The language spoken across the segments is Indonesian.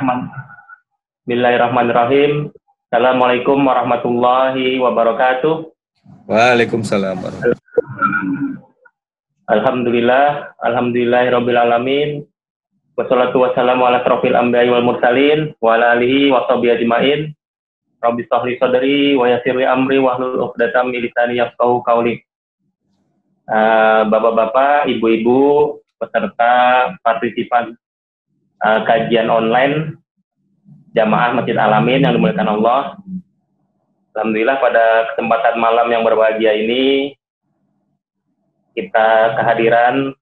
Bismillahirrahmanirrahim. Assalamualaikum warahmatullahi wabarakatuh. Waalaikumsalam. Alhamdulillahirabbil alamin. Wassalatu wassalamu ala asrofil anbiya'i wal mursalin wa ala alihi wa sahbihi ajmain. Rabbi shrah li sadri wa yassir li amri wahlul 'uqdatam min lisani yafqahu qawli. Bapak-bapak, ibu-ibu, peserta partisipan kajian online Jamaah Masjid Al-Amin yang dimuliakan Allah. Alhamdulillah pada kesempatan malam yang berbahagia ini kita kehadiran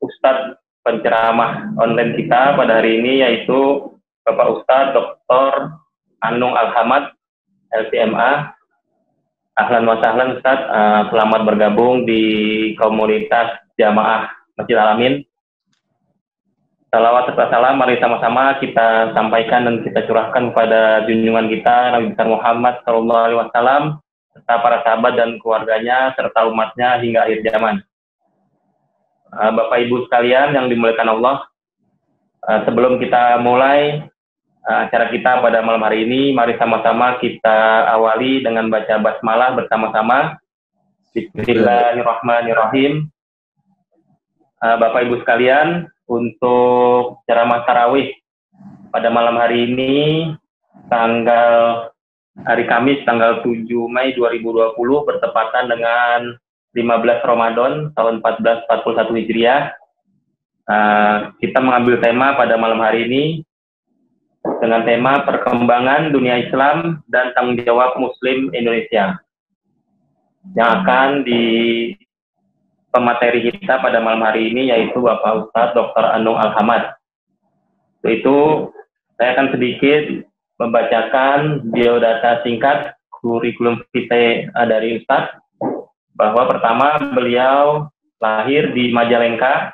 Ustadz penceramah online kita pada hari ini, yaitu Bapak Ustadz Dr. Anung Al-Hamad, LCMA. Ahlan wa sahlan Ustadz, selamat bergabung di komunitas Jamaah Masjid Al-Amin. Salawat serta salam mari sama-sama kita sampaikan dan kita curahkan kepada junjungan kita Nabi besar Muhammad SAW serta para sahabat dan keluarganya serta umatnya hingga akhir zaman. Bapak Ibu sekalian yang dimuliakan Allah, sebelum kita mulai acara kita pada malam hari ini, mari sama-sama kita awali dengan baca basmalah bersama-sama. Bismillahirrahmanirrahim. Bapak Ibu sekalian, untuk ceramah tarawih pada malam hari ini, hari Kamis tanggal 7 Mei 2020 bertepatan dengan 15 Ramadan tahun 1441 Hijriah. Kita mengambil tema pada malam hari ini dengan tema perkembangan dunia Islam dan tanggung jawab Muslim Indonesia, yang akan pemateri kita pada malam hari ini yaitu Bapak Ustadz Dr. Anung Al-Hamad. Itu saya akan sedikit membacakan biodata singkat kurikulum vitae dari Ustadz, bahwa pertama beliau lahir di Majalengka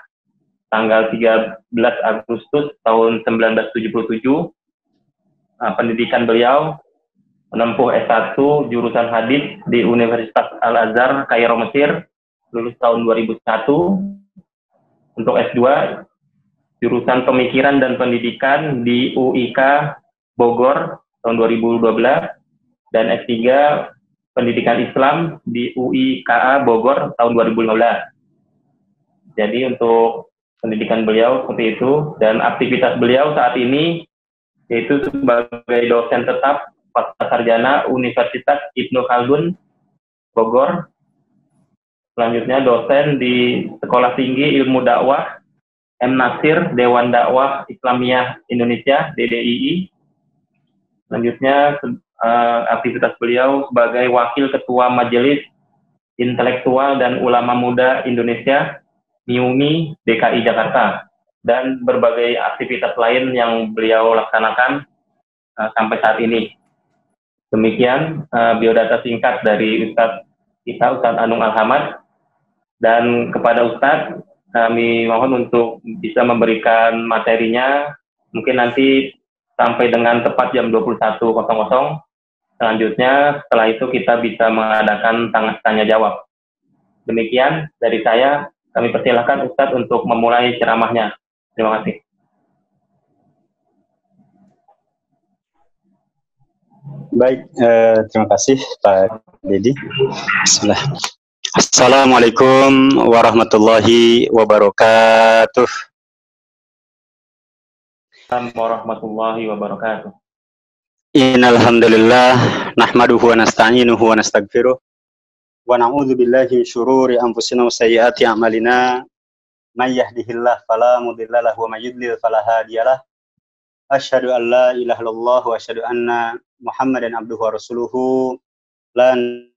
tanggal 13 Agustus tahun 1977. Pendidikan beliau menempuh S1 jurusan hadis di Universitas Al-Azhar Kairo, Mesir, lulus tahun 2001. Untuk S2 jurusan pemikiran dan pendidikan di UIK Bogor tahun 2012, dan S3 pendidikan Islam di UIKA Bogor tahun 2015. Jadi untuk pendidikan beliau seperti itu, dan aktivitas beliau saat ini yaitu sebagai dosen tetap Pasca Sarjana Universitas Ibnu Khaldun Bogor. Selanjutnya dosen di Sekolah Tinggi Ilmu Dakwah M. Nasir Dewan Dakwah Islamiyah Indonesia DDII. Selanjutnya aktivitas beliau sebagai Wakil Ketua Majelis Intelektual dan Ulama Muda Indonesia MIUMI DKI Jakarta, dan berbagai aktivitas lain yang beliau laksanakan sampai saat ini. Demikian biodata singkat dari Ustadz Anung Al-Hamad. Dan kepada Ustadz, kami mohon untuk bisa memberikan materinya, mungkin nanti sampai dengan tepat jam 21.00. Selanjutnya, setelah itu kita bisa mengadakan tanya jawab. Demikian dari saya, kami persilahkan Ustadz untuk memulai ceramahnya. Terima kasih. Baik, terima kasih Pak Dedi. Bismillah. Assalamualaikum warahmatullahi wabarakatuh. Assalamualaikum warahmatullahi wabarakatuh. Innal hamdalillah nahmaduhu wa nasta'inuhu wa nastaghfiruh wa na'udzu billahi min syururi anfusina wa sayyiati a'malina. May yahdihillahu fala mudilla lahu wa may yudlil fala hadiyalah. Asyhadu an la ilaha illallah wa asyhadu anna Muhammadan abduhu wa rasuluhu. Lan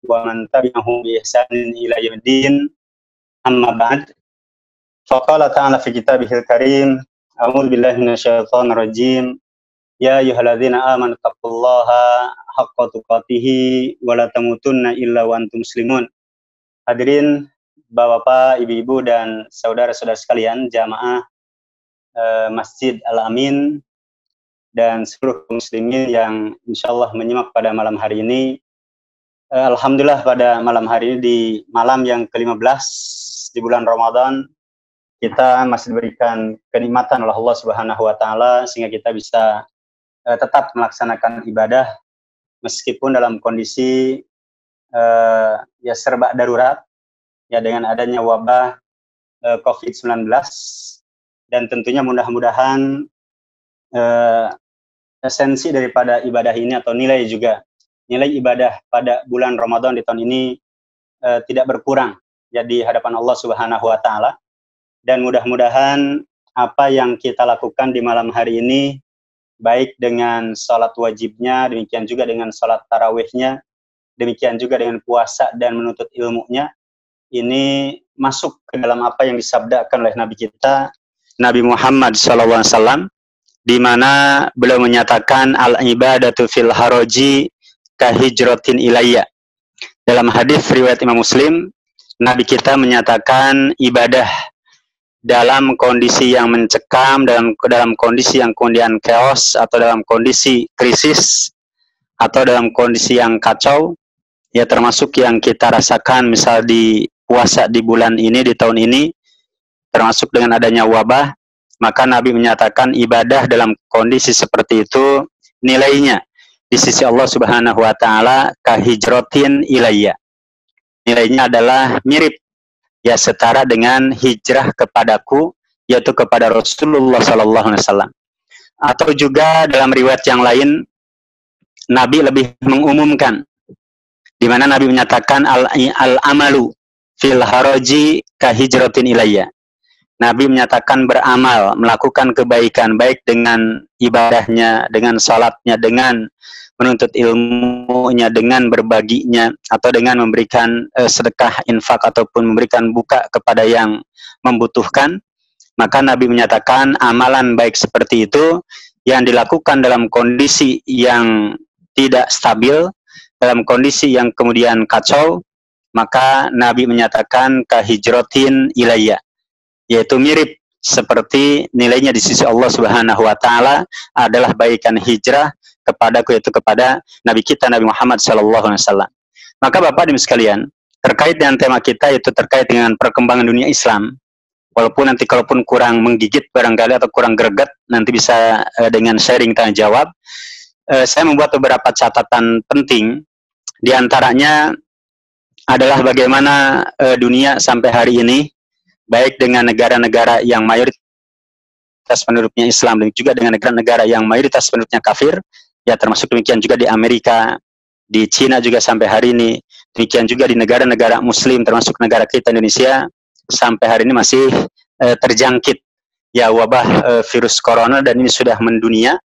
wa man tabi'ahum bi ihsanin ila yaumiddin. Amma ba'd. Faqala ta'ala fi kitabihil karim, a'udzu billahi minasyaitonir rajim. Ya ayyuhalladzina amanu taqullaha haqqa tuqatih wa la tamutunna illa wa antum muslimun. Hadirin Bapak-bapak, ibu-ibu dan saudara-saudara sekalian jamaah Masjid Al-Amin dan seluruh muslimin yang insyaallah menyimak pada malam hari ini. Alhamdulillah pada malam hari ini di malam yang ke-15 di bulan Ramadan kita masih diberikan kenikmatan oleh Allah Subhanahu wa taala sehingga kita bisa tetap melaksanakan ibadah meskipun dalam kondisi ya serba darurat ya dengan adanya wabah COVID-19, dan tentunya mudah-mudahan esensi daripada ibadah ini atau nilai ibadah pada bulan Ramadan di tahun ini tidak berkurang ya di hadapan Allah Subhanahu wa taala, dan mudah-mudahan apa yang kita lakukan di malam hari ini baik dengan sholat wajibnya, demikian juga dengan sholat tarawihnya, demikian juga dengan puasa dan menuntut ilmunya, ini masuk ke dalam apa yang disabdakan oleh Nabi kita Nabi Muhammad SAW, di mana beliau menyatakan al-ibadatu fil haraji kahijratin ilayya. Dalam hadis riwayat Imam Muslim, Nabi kita menyatakan ibadah dalam kondisi yang mencekam, dalam kondisi yang kemudian chaos, atau dalam kondisi krisis, atau dalam kondisi yang kacau, ya termasuk yang kita rasakan misal di puasa di bulan ini, di tahun ini, termasuk dengan adanya wabah, maka Nabi menyatakan ibadah dalam kondisi seperti itu nilainya di sisi Allah Subhanahu wa taala kahijratin ilayya. Nilainya adalah mirip ya setara dengan hijrah kepadaku, yaitu kepada Rasulullah sallallahu alaihi wasallam. Atau juga dalam riwayat yang lain Nabi lebih mengumumkan, di mana Nabi menyatakan al-amalu fil haraji kahijratin ilayya. Nabi menyatakan beramal, melakukan kebaikan baik dengan ibadahnya, dengan salatnya, dengan menuntut ilmunya, dengan berbaginya, atau dengan memberikan sedekah, infak, ataupun memberikan buka kepada yang membutuhkan. Maka Nabi menyatakan amalan baik seperti itu yang dilakukan dalam kondisi yang tidak stabil, dalam kondisi yang kemudian kacau, maka Nabi menyatakan kahijratin ilayya, yaitu mirip seperti nilainya di sisi Allah Subhanahu wa taala adalah baikan hijrah kepadaku, yaitu kepada Nabi kita Nabi Muhammad sallallahu alaihi wasallam. Maka Bapak dan Ibu sekalian, terkait dengan tema kita yaitu terkait dengan perkembangan dunia Islam, walaupun nanti kalaupun kurang menggigit barangkali atau kurang greget, nanti bisa dengan sharing tanya jawab. Saya membuat beberapa catatan penting, di antaranya adalah bagaimana dunia sampai hari ini, baik dengan negara-negara yang mayoritas penduduknya Islam dan juga dengan negara-negara yang mayoritas penduduknya kafir, ya termasuk demikian juga di Amerika, di Cina juga sampai hari ini, demikian juga di negara-negara Muslim termasuk negara kita Indonesia, sampai hari ini masih terjangkit ya wabah virus corona, dan ini sudah mendunia.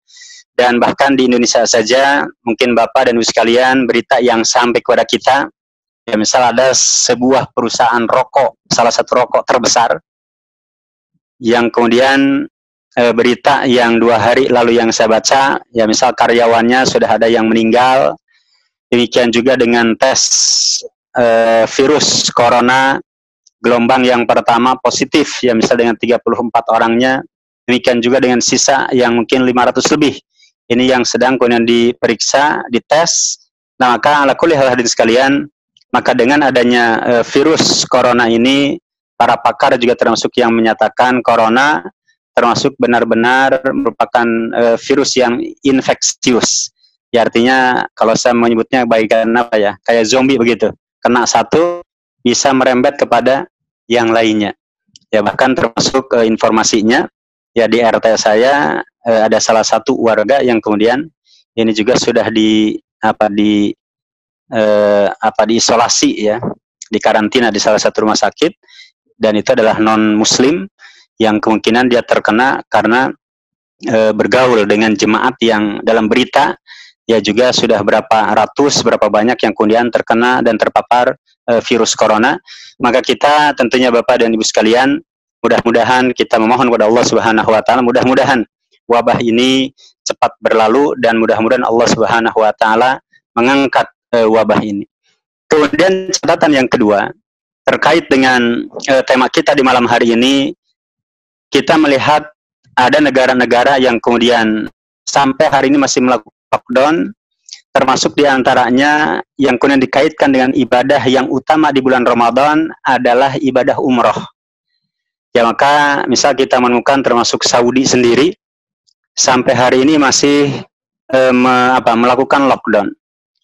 Dan bahkan di Indonesia saja, mungkin Bapak dan Ibu sekalian, berita yang sampai kepada kita, ya misal ada sebuah perusahaan rokok, salah satu rokok terbesar, yang kemudian berita yang 2 hari lalu yang saya baca, ya misal karyawannya sudah ada yang meninggal, demikian juga dengan tes virus corona gelombang yang pertama positif, ya misal dengan 34 orangnya, demikian juga dengan sisa yang mungkin 500 lebih, ini yang sedang kemudian diperiksa, dites. Nah maka ala kulli hal hadirin sekalian, maka dengan adanya virus corona ini, para pakar juga termasuk yang menyatakan corona termasuk benar-benar merupakan virus yang infeksius. Ya artinya kalau saya menyebutnya bagaikan apa ya, kayak zombie begitu. Kena satu bisa merembet kepada yang lainnya. Ya bahkan termasuk informasinya, ya di RT saya ada salah satu warga yang kemudian ini juga sudah diisolasi ya, di karantina di salah satu rumah sakit, dan itu adalah non muslim yang kemungkinan dia terkena karena bergaul dengan jemaat yang dalam berita ya juga sudah berapa banyak yang kemudian terkena dan terpapar virus corona. Maka kita tentunya Bapak dan Ibu sekalian, mudah-mudahan kita memohon kepada Allah Subhanahu wa taala, mudah-mudahan wabah ini cepat berlalu dan mudah-mudahan Allah Subhanahu wa taala mengangkat wabah ini. Kemudian catatan yang kedua terkait dengan tema kita di malam hari ini, kita melihat ada negara-negara yang kemudian sampai hari ini masih melakukan lockdown, termasuk diantaranya yang kemudian dikaitkan dengan ibadah yang utama di bulan Ramadan adalah ibadah umroh. Ya, maka misal kita menemukan termasuk Saudi sendiri sampai hari ini masih melakukan lockdown.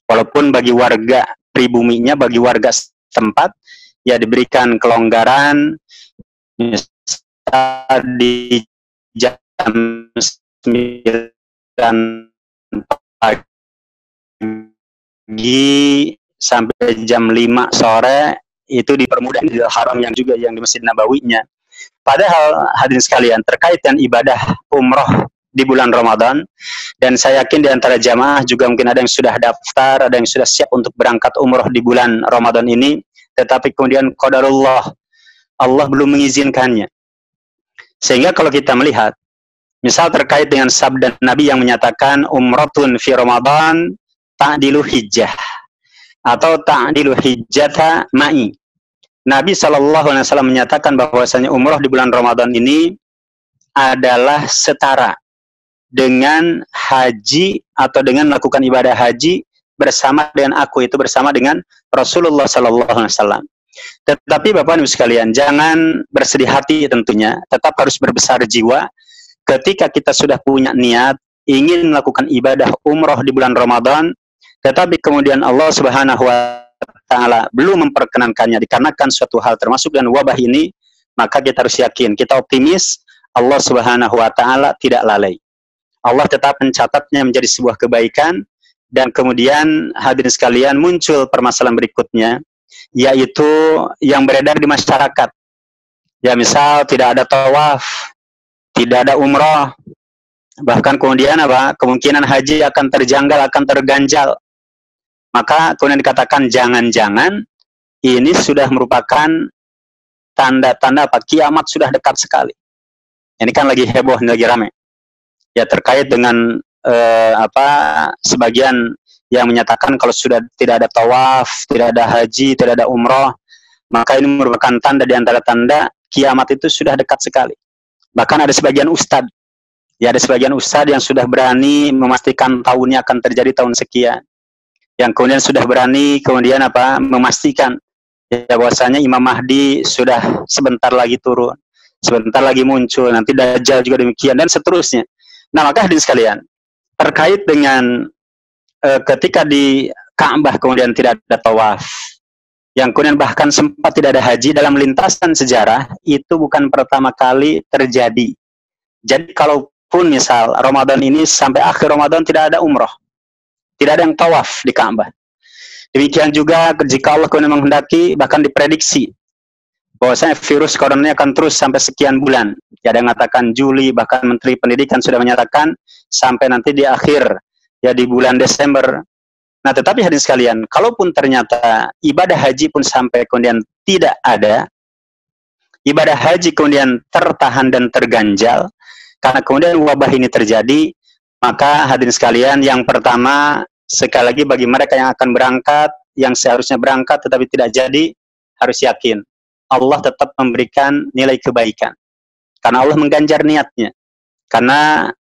Walaupun bagi warga pribuminya, bagi warga setempat ya diberikan kelonggaran, misal di jam 9 pagi sampai jam 5 sore itu dipermudah di haram yang juga yang di Masjid Nabawinya. Padahal hadirin sekalian, terkait dengan ibadah umroh di bulan Ramadan, dan saya yakin di antara jamaah juga mungkin ada yang sudah daftar, ada yang sudah siap untuk berangkat umroh di bulan Ramadan ini, tetapi kemudian qadarullah, Allah belum mengizinkannya. Sehingga kalau kita melihat, misal terkait dengan sabda Nabi yang menyatakan umratun fi Ramadan ta'dilu hijjah atau ta'dilu hijjata ma'i. Nabi SAW menyatakan bahwasanya umroh di bulan Ramadan ini adalah setara dengan haji atau dengan melakukan ibadah haji bersama dengan aku, itu bersama dengan Rasulullah SAW. Tetapi Bapak Ibu sekalian, jangan bersedih hati tentunya, tetap harus berbesar jiwa ketika kita sudah punya niat ingin melakukan ibadah umroh di bulan Ramadan, tetapi kemudian Allah Subhanahu wa Ta'ala belum memperkenankannya dikarenakan suatu hal termasuk dengan wabah ini, maka kita harus yakin, kita optimis Allah Subhanahu wa Ta'ala tidak lalai. Allah tetap mencatatnya menjadi sebuah kebaikan. Dan kemudian hadirin sekalian, muncul permasalahan berikutnya, yaitu yang beredar di masyarakat. Ya, misal tidak ada tawaf, tidak ada umroh, bahkan kemudian kemungkinan haji akan terjanggal, akan terganjal. Maka kemudian dikatakan jangan-jangan ini sudah merupakan tanda-tanda kiamat sudah dekat sekali. Ini kan lagi heboh, lagi rame. Ya, terkait dengan sebagian yang menyatakan kalau sudah tidak ada tawaf, tidak ada haji, tidak ada umroh, maka ini merupakan tanda di antara tanda kiamat itu sudah dekat sekali. Bahkan ada sebagian ustadz, ya ada sebagian ustadz yang sudah berani memastikan tahunnya akan terjadi tahun sekian. Yang kemudian sudah berani kemudian memastikan ya bahwasanya Imam Mahdi sudah sebentar lagi turun, sebentar lagi muncul, nanti Dajjal juga demikian dan seterusnya. Nah, maka hadirin sekalian, terkait dengan ketika di Ka'bah kemudian tidak ada tawaf, yang kemudian bahkan sempat tidak ada haji, dalam lintasan sejarah itu bukan pertama kali terjadi. Jadi kalaupun misal Ramadan ini sampai akhir Ramadan tidak ada umroh, tidak ada yang tawaf di Ka'bah. Demikian juga jika Allah kemudian menghendaki, bahkan diprediksi bahwasanya virus corona ini akan terus sampai sekian bulan. Ya, ada yang mengatakan Juli, bahkan Menteri Pendidikan sudah menyatakan sampai nanti di akhir, ya di bulan Desember. Nah, tetapi hadirin sekalian, kalaupun ternyata ibadah haji pun sampai kemudian tidak ada, ibadah haji kemudian tertahan dan terganjal, karena kemudian wabah ini terjadi, maka hadirin sekalian, yang pertama, sekali lagi bagi mereka yang akan berangkat, yang seharusnya berangkat tetapi tidak jadi, harus yakin Allah tetap memberikan nilai kebaikan. Karena Allah mengganjar niatnya. Karena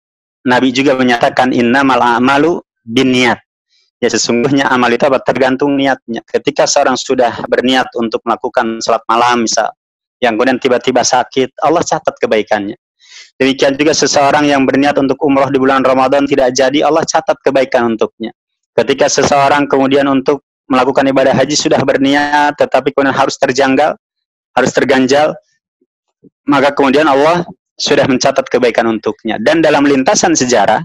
Nabi juga menyatakan innamal a'malu binniyat. Ya, sesungguhnya amal itu tergantung niatnya. Ketika seorang sudah berniat untuk melakukan salat malam misal, yang kemudian tiba-tiba sakit, Allah catat kebaikannya. Demikian juga seseorang yang berniat untuk umroh di bulan Ramadan tidak jadi, Allah catat kebaikan untuknya. Ketika seseorang kemudian untuk melakukan ibadah haji sudah berniat, tetapi kemudian harus terjanggal, harus terganjal, maka kemudian Allah sudah mencatat kebaikan untuknya. Dan dalam lintasan sejarah,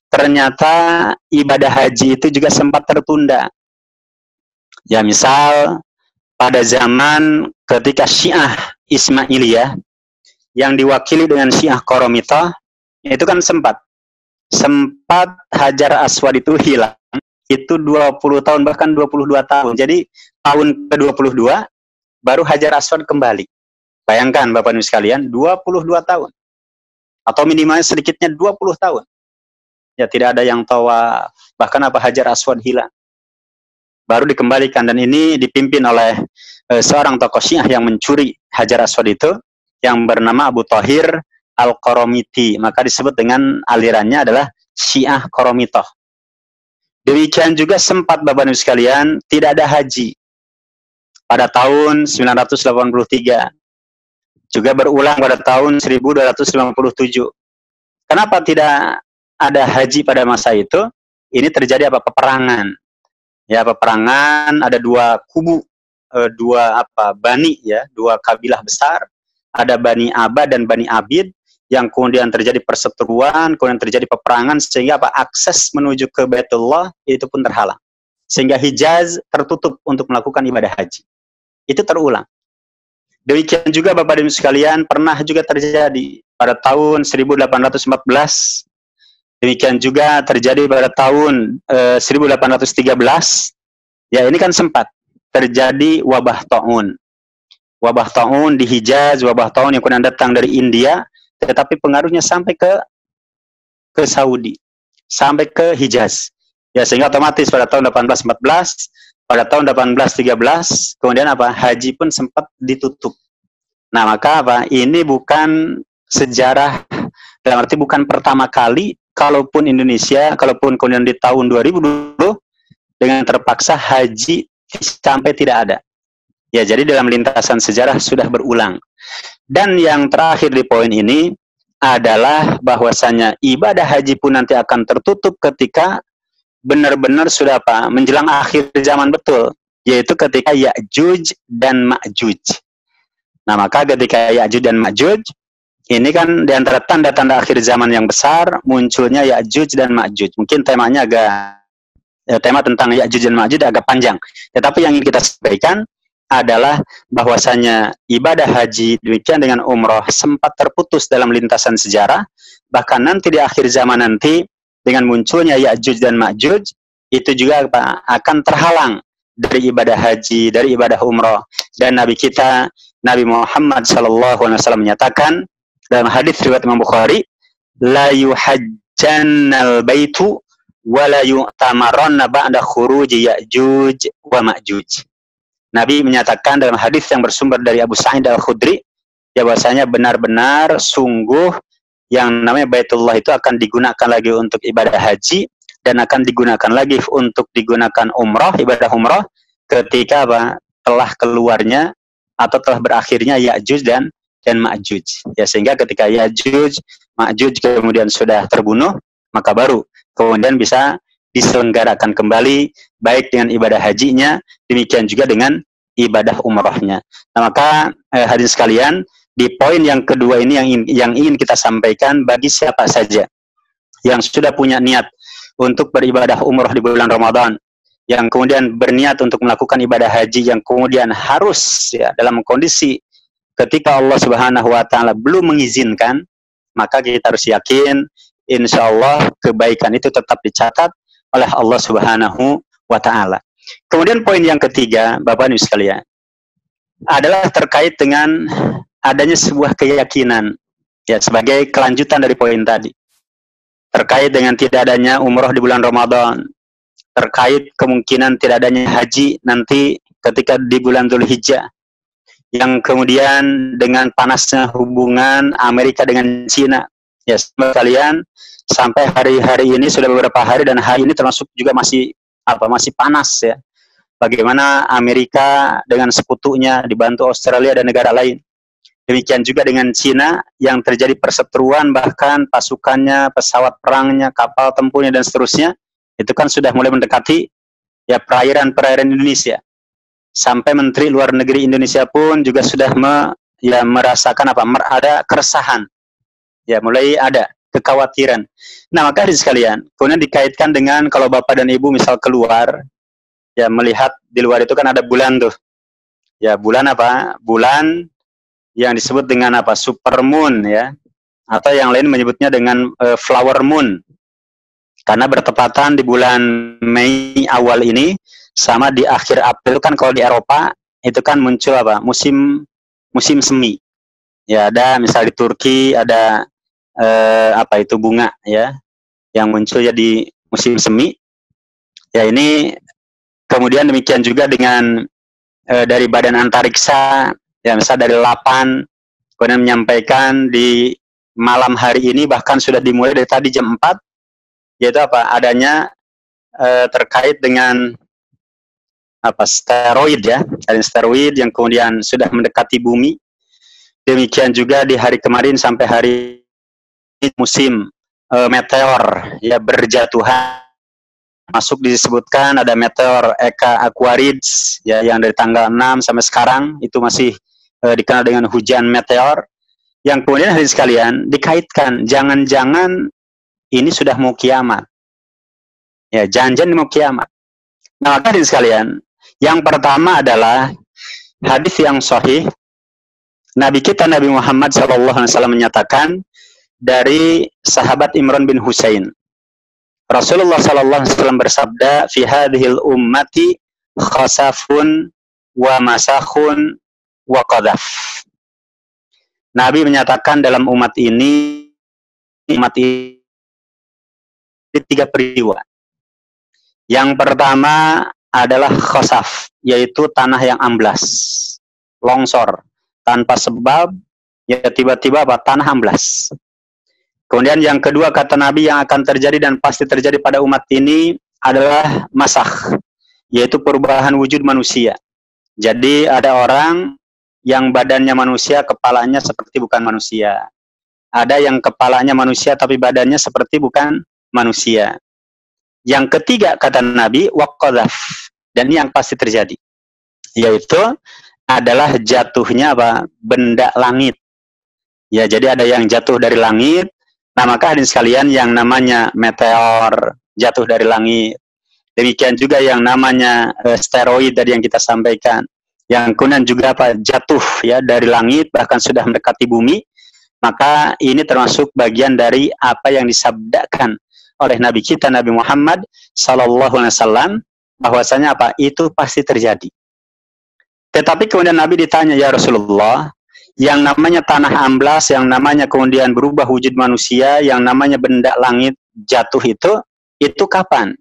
ternyata ibadah haji itu juga sempat tertunda. Ya, misal pada zaman ketika Syiah Ismailiyah yang diwakili dengan Syiah Qaramithah, itu kan sempat Hajar Aswad itu hilang, itu 20 tahun, bahkan 22 tahun. Jadi tahun ke-22 baru Hajar Aswad kembali. Bayangkan Bapak Ibu sekalian, 22 tahun. Atau minimalnya sedikitnya 20 tahun. Ya, tidak ada yang tawaf, bahkan Hajar Aswad hilang. Baru dikembalikan, dan ini dipimpin oleh seorang tokoh Syiah yang mencuri Hajar Aswad itu, yang bernama Abu Thahir Al-Qaramiti. Maka disebut dengan alirannya adalah Syiah Qaramithah. Demikian juga sempat Bapak Ibu sekalian tidak ada haji pada tahun 983. Juga berulang pada tahun 1257. Kenapa tidak ada haji pada masa itu? Ini terjadi apa? Peperangan. Ya, peperangan, ada dua kubu, bani ya, dua kabilah besar. Ada Bani Aba dan Bani Abid yang kemudian terjadi perseteruan, kemudian terjadi peperangan sehingga akses menuju ke Baitullah itu pun terhalang. Sehingga Hijaz tertutup untuk melakukan ibadah haji. Itu terulang. Demikian juga Bapak dan Ibu sekalian pernah juga terjadi pada tahun 1814. Demikian juga terjadi pada tahun 1813. Ya, ini kan sempat terjadi wabah taun. Wabah taun di Hijaz, wabah taun yang kemudian datang dari India, tetapi pengaruhnya sampai ke Saudi, sampai ke Hijaz. Ya, sehingga otomatis pada tahun 1814, pada tahun 1813, kemudian haji pun sempat ditutup. Nah, maka ini bukan sejarah, dalam arti bukan pertama kali, kalaupun Indonesia, kalaupun kemudian di tahun 2020, dengan terpaksa haji sampai tidak ada. Ya, jadi dalam lintasan sejarah sudah berulang. Dan yang terakhir di poin ini adalah bahwasanya ibadah haji pun nanti akan tertutup ketika benar-benar sudah menjelang akhir zaman betul, yaitu ketika Ya'juj dan Ma'juj. Nah, maka ketika Ya'juj dan Ma'juj ini kan di antara tanda-tanda akhir zaman yang besar munculnya Ya'juj dan Ma'juj. Mungkin temanya tema tentang Ya'juj dan Ma'juj agak panjang. Tetapi yang ingin kita sampaikan adalah bahwasanya ibadah haji demikian dengan umroh sempat terputus dalam lintasan sejarah, bahkan nanti di akhir zaman nanti dengan munculnya Ya'juj dan Ma'juj itu juga akan terhalang dari ibadah haji, dari ibadah umroh. Dan Nabi kita Nabi Muhammad SAW menyatakan dalam hadis riwayat Imam Bukhari, la yuhajjannal baitu wa la yu'tamaranna ba'da khuruji Ya'juj wa Ma'juj. Nabi menyatakan dalam hadis yang bersumber dari Abu Sa'id Al-Khudri, ya bahwasanya benar-benar sungguh yang namanya Baitullah itu akan digunakan lagi untuk ibadah haji dan akan digunakan lagi untuk digunakan umrah, ibadah umrah ketika telah keluarnya atau telah berakhirnya Ya'juj dan Ma'juj. Ya, sehingga ketika Ya'juj, Ma'juj kemudian sudah terbunuh, maka baru kemudian bisa diselenggarakan kembali baik dengan ibadah hajinya, demikian juga dengan ibadah umrahnya. Nah, maka hadirin sekalian, di poin yang kedua ini yang ingin kita sampaikan bagi siapa saja yang sudah punya niat untuk beribadah umrah di bulan Ramadan, yang kemudian berniat untuk melakukan ibadah haji yang kemudian harus ya dalam kondisi ketika Allah Subhanahu wa taala belum mengizinkan, maka kita harus yakin insya Allah kebaikan itu tetap dicatat oleh Allah Subhanahu wa taala. Kemudian poin yang ketiga, Bapak Ibu sekalian, adalah terkait dengan adanya sebuah keyakinan ya sebagai kelanjutan dari poin tadi. Terkait dengan tidak adanya umroh di bulan Ramadan, terkait kemungkinan tidak adanya haji nanti ketika di bulan Dzulhijjah, yang kemudian dengan panasnya hubungan Amerika dengan Cina. Ya, sekalian, sampai hari-hari ini sudah beberapa hari dan hari ini termasuk juga masih panas ya. Bagaimana Amerika dengan sekutunya dibantu Australia dan negara lain. Demikian juga dengan Cina yang terjadi perseteruan, bahkan pasukannya, pesawat perangnya, kapal tempurnya dan seterusnya itu kan sudah mulai mendekati ya perairan Indonesia. Sampai Menteri Luar Negeri Indonesia pun juga sudah merasakan ada keresahan. Ya, mulai ada kekhawatiran. Nah, maka di sekalian, kemudian dikaitkan dengan kalau Bapak dan Ibu misal keluar, ya melihat di luar itu kan ada bulan tuh. Ya, bulan Bulan yang disebut dengan super moon ya. Atau yang lain menyebutnya dengan flower moon. Karena bertepatan di bulan Mei awal ini sama di akhir April kan kalau di Eropa itu kan muncul musim semi. Ya, ada misal di Turki ada bunga ya yang muncul ya di musim semi. Ya, ini kemudian demikian juga dengan dari Badan Antariksa ya misal dari LAPAN kemudian menyampaikan di malam hari ini bahkan sudah dimulai dari tadi jam 4 yaitu adanya terkait dengan steroid ya, steroid yang kemudian sudah mendekati bumi. Demikian juga di hari kemarin sampai hari ini musim meteor ya berjatuhan. Masuk disebutkan ada meteor Eka Aquarids ya yang dari tanggal 6 sampai sekarang itu masih dikenal dengan hujan meteor, yang kemudian hadirin sekalian dikaitkan jangan-jangan ini sudah mau kiamat. Ya, jangan-jangan mau kiamat. Nah, maka hadirin sekalian, yang pertama adalah hadis yang sahih. Nabi kita Nabi Muhammad SAW menyatakan dari sahabat Imran bin Husain. Rasulullah SAW bersabda, "Fi hadhil ummati khasafun wa masakhun wa qadhaf." Nabi menyatakan dalam umat ini tiga peristiwa. Yang pertama adalah khasaf, yaitu tanah yang amblas, longsor, tanpa sebab, ya tiba-tiba tanah amblas. Kemudian yang kedua kata Nabi yang akan terjadi dan pasti terjadi pada umat ini adalah masakh, yaitu perubahan wujud manusia. Jadi ada orang yang badannya manusia, kepalanya seperti bukan manusia. Ada yang kepalanya manusia tapi badannya seperti bukan manusia. Yang ketiga kata Nabi waqadhaf, dan ini yang pasti terjadi, yaitu adalah jatuhnya benda langit. Ya, jadi ada yang jatuh dari langit. Nah, maka hadirin sekalian yang namanya meteor jatuh dari langit. Demikian juga yang namanya steroid tadi yang kita sampaikan. Yang kemudian juga jatuh ya dari langit bahkan sudah mendekati bumi. Maka ini termasuk bagian dari apa yang disabdakan oleh Nabi kita Nabi Muhammad SAW, bahwasanya itu pasti terjadi. Tetapi kemudian Nabi ditanya, ya Rasulullah, yang namanya tanah amblas, yang namanya kemudian berubah wujud manusia, yang namanya benda langit jatuh itu kapan?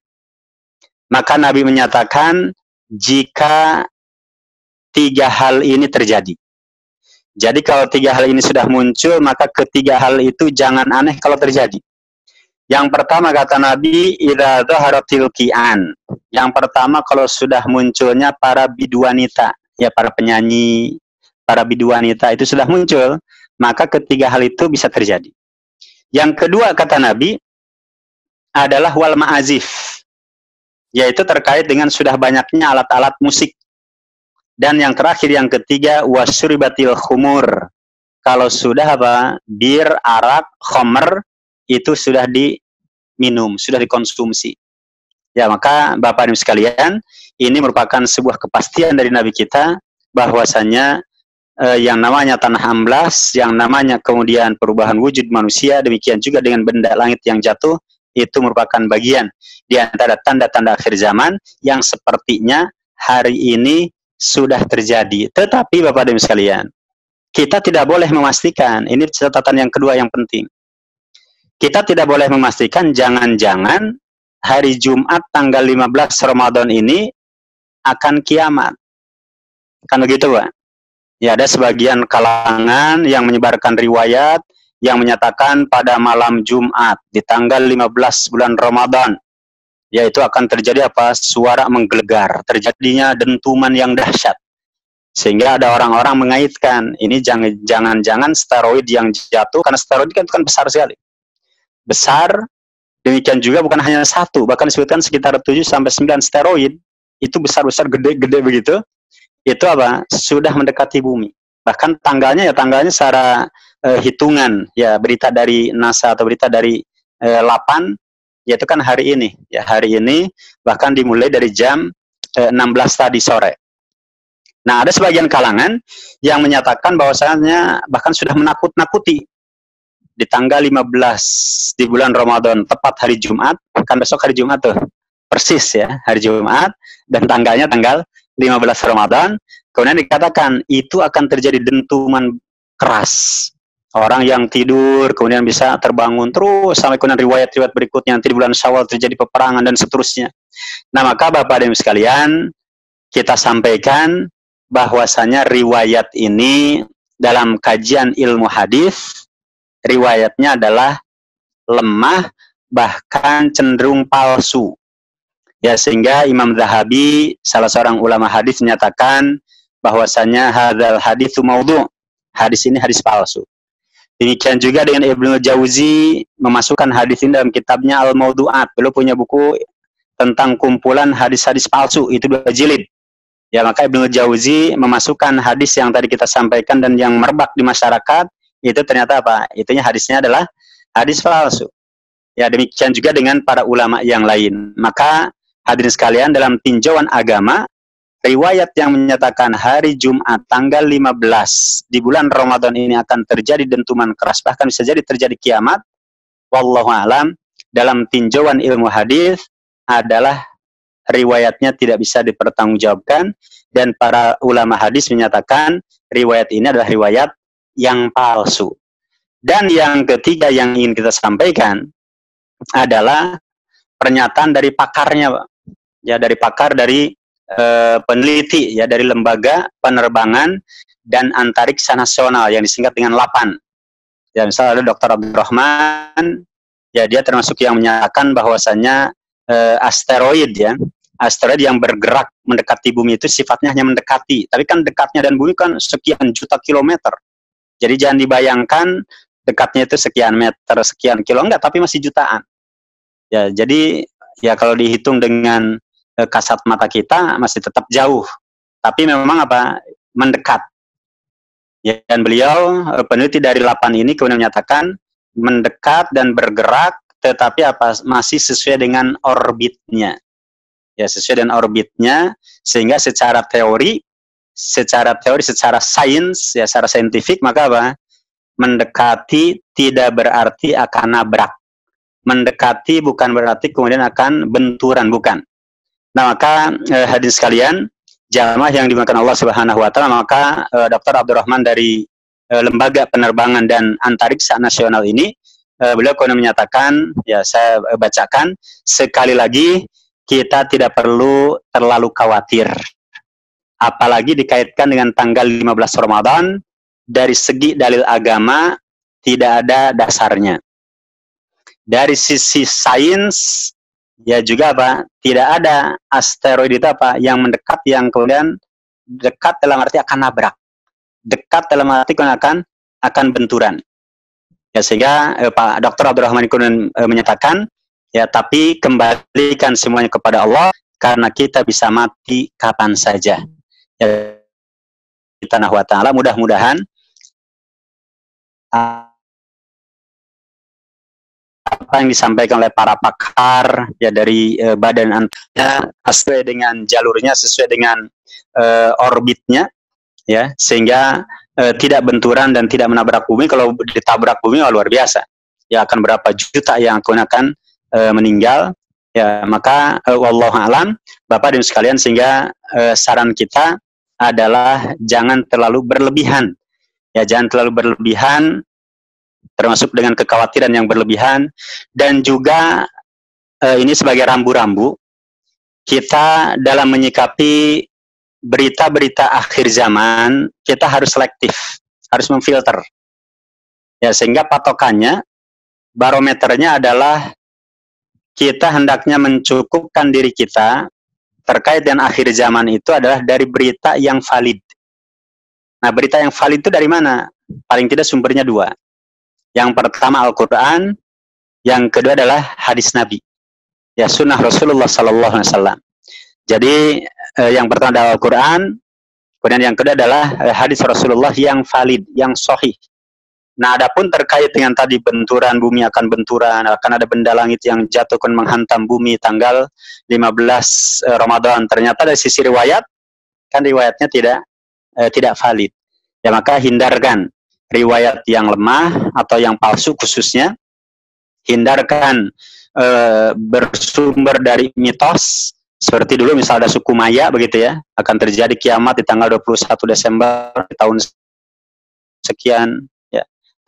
Maka Nabi menyatakan jika tiga hal ini terjadi. Jadi kalau tiga hal ini sudah muncul, maka ketiga hal itu jangan aneh kalau terjadi. Yang pertama kata Nabi, idza dhaharatil qi'an. Yang pertama kalau sudah munculnya para biduanita, ya para penyanyi, para biduanita itu sudah muncul, maka ketiga hal itu bisa terjadi. Yang kedua kata Nabi adalah wal ma'azif, yaitu terkait dengan sudah banyaknya alat-alat musik. Dan yang terakhir yang ketiga wasyuribatil khumur, kalau sudah bir, arak, khamr itu sudah diminum, sudah dikonsumsi. Ya, maka Bapak Ibu sekalian, ini merupakan sebuah kepastian dari Nabi kita bahwasanya yang namanya tanah amblas, yang namanya kemudian perubahan wujud manusia, demikian juga dengan benda langit yang jatuh, itu merupakan bagian di antara tanda-tanda akhir zaman yang sepertinya hari ini sudah terjadi. Tetapi Bapak Ibu sekalian, kita tidak boleh memastikan, ini catatan yang kedua yang penting. Kita tidak boleh memastikan jangan-jangan hari Jumat tanggal 15 Ramadan ini akan kiamat. Kan begitu, Pak? Ya, ada sebagian kalangan yang menyebarkan riwayat yang menyatakan pada malam Jumat di tanggal 15 bulan Ramadan, yaitu akan terjadi suara menggelegar, terjadinya dentuman yang dahsyat. Sehingga ada orang-orang mengaitkan, ini jangan-jangan steroid yang jatuh, karena steroid kan besar sekali. Besar, demikian juga bukan hanya satu, bahkan disebutkan sekitar 7-9 steroid, itu besar-besar, gede-gede begitu. Itu sudah mendekati bumi. Bahkan tanggalnya secara hitungan ya, berita dari NASA atau berita dari LAPAN, yaitu kan hari ini ya, hari ini bahkan dimulai dari jam 16 tadi sore. Nah, ada sebagian kalangan yang menyatakan bahwasanya bahkan sudah menakut-nakuti di tanggal 15 di bulan Ramadan, tepat hari Jumat, kan besok hari Jumat tuh, persis ya, hari Jumat, dan tanggalnya tanggal 15 Ramadan, kemudian dikatakan itu akan terjadi dentuman keras. Orang yang tidur kemudian bisa terbangun terus sampai kemudian riwayat-riwayat berikutnya nanti di bulan Syawal terjadi peperangan dan seterusnya. Nah, maka Bapak dan Ibu sekalian, kita sampaikan bahwasanya riwayat ini dalam kajian ilmu hadis, riwayatnya adalah lemah, bahkan cenderung palsu. Ya, sehingga Imam Zahabi, salah seorang ulama hadis, menyatakan bahwasanya hadzal haditsu maudhu'. Hadis ini hadis palsu. Demikian juga dengan Ibnu Jauzi memasukkan hadis ini dalam kitabnya Al-Maudu'at. Beliau punya buku tentang kumpulan hadis-hadis palsu, itu 2 jilid. Ya, maka Ibnu Jauzi memasukkan hadis yang tadi kita sampaikan dan yang merebak di masyarakat, itu ternyata apa? Itunya hadisnya adalah hadis palsu. Ya, demikian juga dengan para ulama yang lain. Maka hadirin sekalian, dalam tinjauan agama, riwayat yang menyatakan hari Jumat tanggal 15 di bulan Ramadan ini akan terjadi dentuman keras, bahkan bisa jadi terjadi kiamat, wallahu alam, dalam tinjauan ilmu hadis adalah riwayatnya tidak bisa dipertanggungjawabkan, dan para ulama hadis menyatakan riwayat ini adalah riwayat yang palsu. Dan yang ketiga yang ingin kita sampaikan adalah pernyataan dari pakarnya, Pak. Ya, dari pakar, dari peneliti, ya, dari Lembaga Penerbangan dan Antariksa Nasional yang disingkat dengan LAPAN. Ya, misalnya ada Dr. Abdurrahman, ya, dia termasuk yang menyatakan bahwasanya asteroid, ya, asteroid yang bergerak mendekati bumi itu sifatnya hanya mendekati, tapi kan dekatnya dan bumi kan sekian juta kilometer. Jadi jangan dibayangkan dekatnya itu sekian meter, sekian kilo, enggak, tapi masih jutaan. Ya, jadi ya kalau dihitung dengan kasat mata kita masih tetap jauh, tapi memang apa, mendekat. Ya, dan beliau peneliti dari LAPAN ini kemudian menyatakan mendekat dan bergerak, tetapi apa, masih sesuai dengan orbitnya. Ya, sesuai dengan orbitnya, sehingga secara teori, secara sains, ya, secara saintifik, maka apa, mendekati tidak berarti akan nabrak. Mendekati bukan berarti kemudian akan benturan, bukan. Nah, maka hadirin sekalian, jamaah yang dimuliakan Allah Subhanahu wa taala, maka Dr. Abdurrahman dari Lembaga Penerbangan dan Antariksa Nasional ini, beliau kemudian menyatakan, ya, saya bacakan sekali lagi, kita tidak perlu terlalu khawatir. Apalagi dikaitkan dengan tanggal 15 Ramadan, dari segi dalil agama tidak ada dasarnya. Dari sisi sains, ya juga apa, tidak ada asteroid itu apa yang mendekat, yang kemudian dekat dalam arti akan nabrak, dekat dalam arti akan benturan. Ya, sehingga Pak Dr. Abdurrahman kemudian menyatakan, ya, tapi kembalikan semuanya kepada Allah, karena kita bisa mati kapan saja. Ya, kita wa ta'ala, mudah-mudahan apa yang disampaikan oleh para pakar, ya, dari badan antariksa sesuai dengan jalurnya, sesuai dengan orbitnya, ya, sehingga tidak benturan dan tidak menabrak bumi. Kalau ditabrak bumi, luar biasa, ya, akan berapa juta yang akan meninggal. Ya, maka wallahu alam, Bapak dan sekalian, sehingga saran kita adalah jangan terlalu berlebihan. Ya, jangan terlalu berlebihan, termasuk dengan kekhawatiran yang berlebihan, dan juga ini sebagai rambu-rambu kita dalam menyikapi berita-berita akhir zaman, kita harus selektif, harus memfilter. Ya, sehingga patokannya, barometernya adalah kita hendaknya mencukupkan diri kita terkait dengan akhir zaman itu adalah dari berita yang valid. Nah, berita yang valid itu dari mana? Paling tidak sumbernya 2. Yang pertama Al-Quran, yang kedua adalah hadis Nabi, ya, sunnah Rasulullah SAW. Jadi yang pertama adalah Al-Quran, kemudian yang kedua adalah hadis Rasulullah yang valid, yang sahih. Nah, adapun terkait dengan tadi benturan, bumi akan benturan, akan ada benda langit yang jatuh dan menghantam bumi tanggal 15 Ramadan. Ternyata dari sisi riwayat, kan riwayatnya tidak valid. Ya, maka hindarkan riwayat yang lemah atau yang palsu khususnya. Hindarkan bersumber dari mitos, seperti dulu misal ada suku Maya, begitu ya, akan terjadi kiamat di tanggal 21 Desember tahun sekian.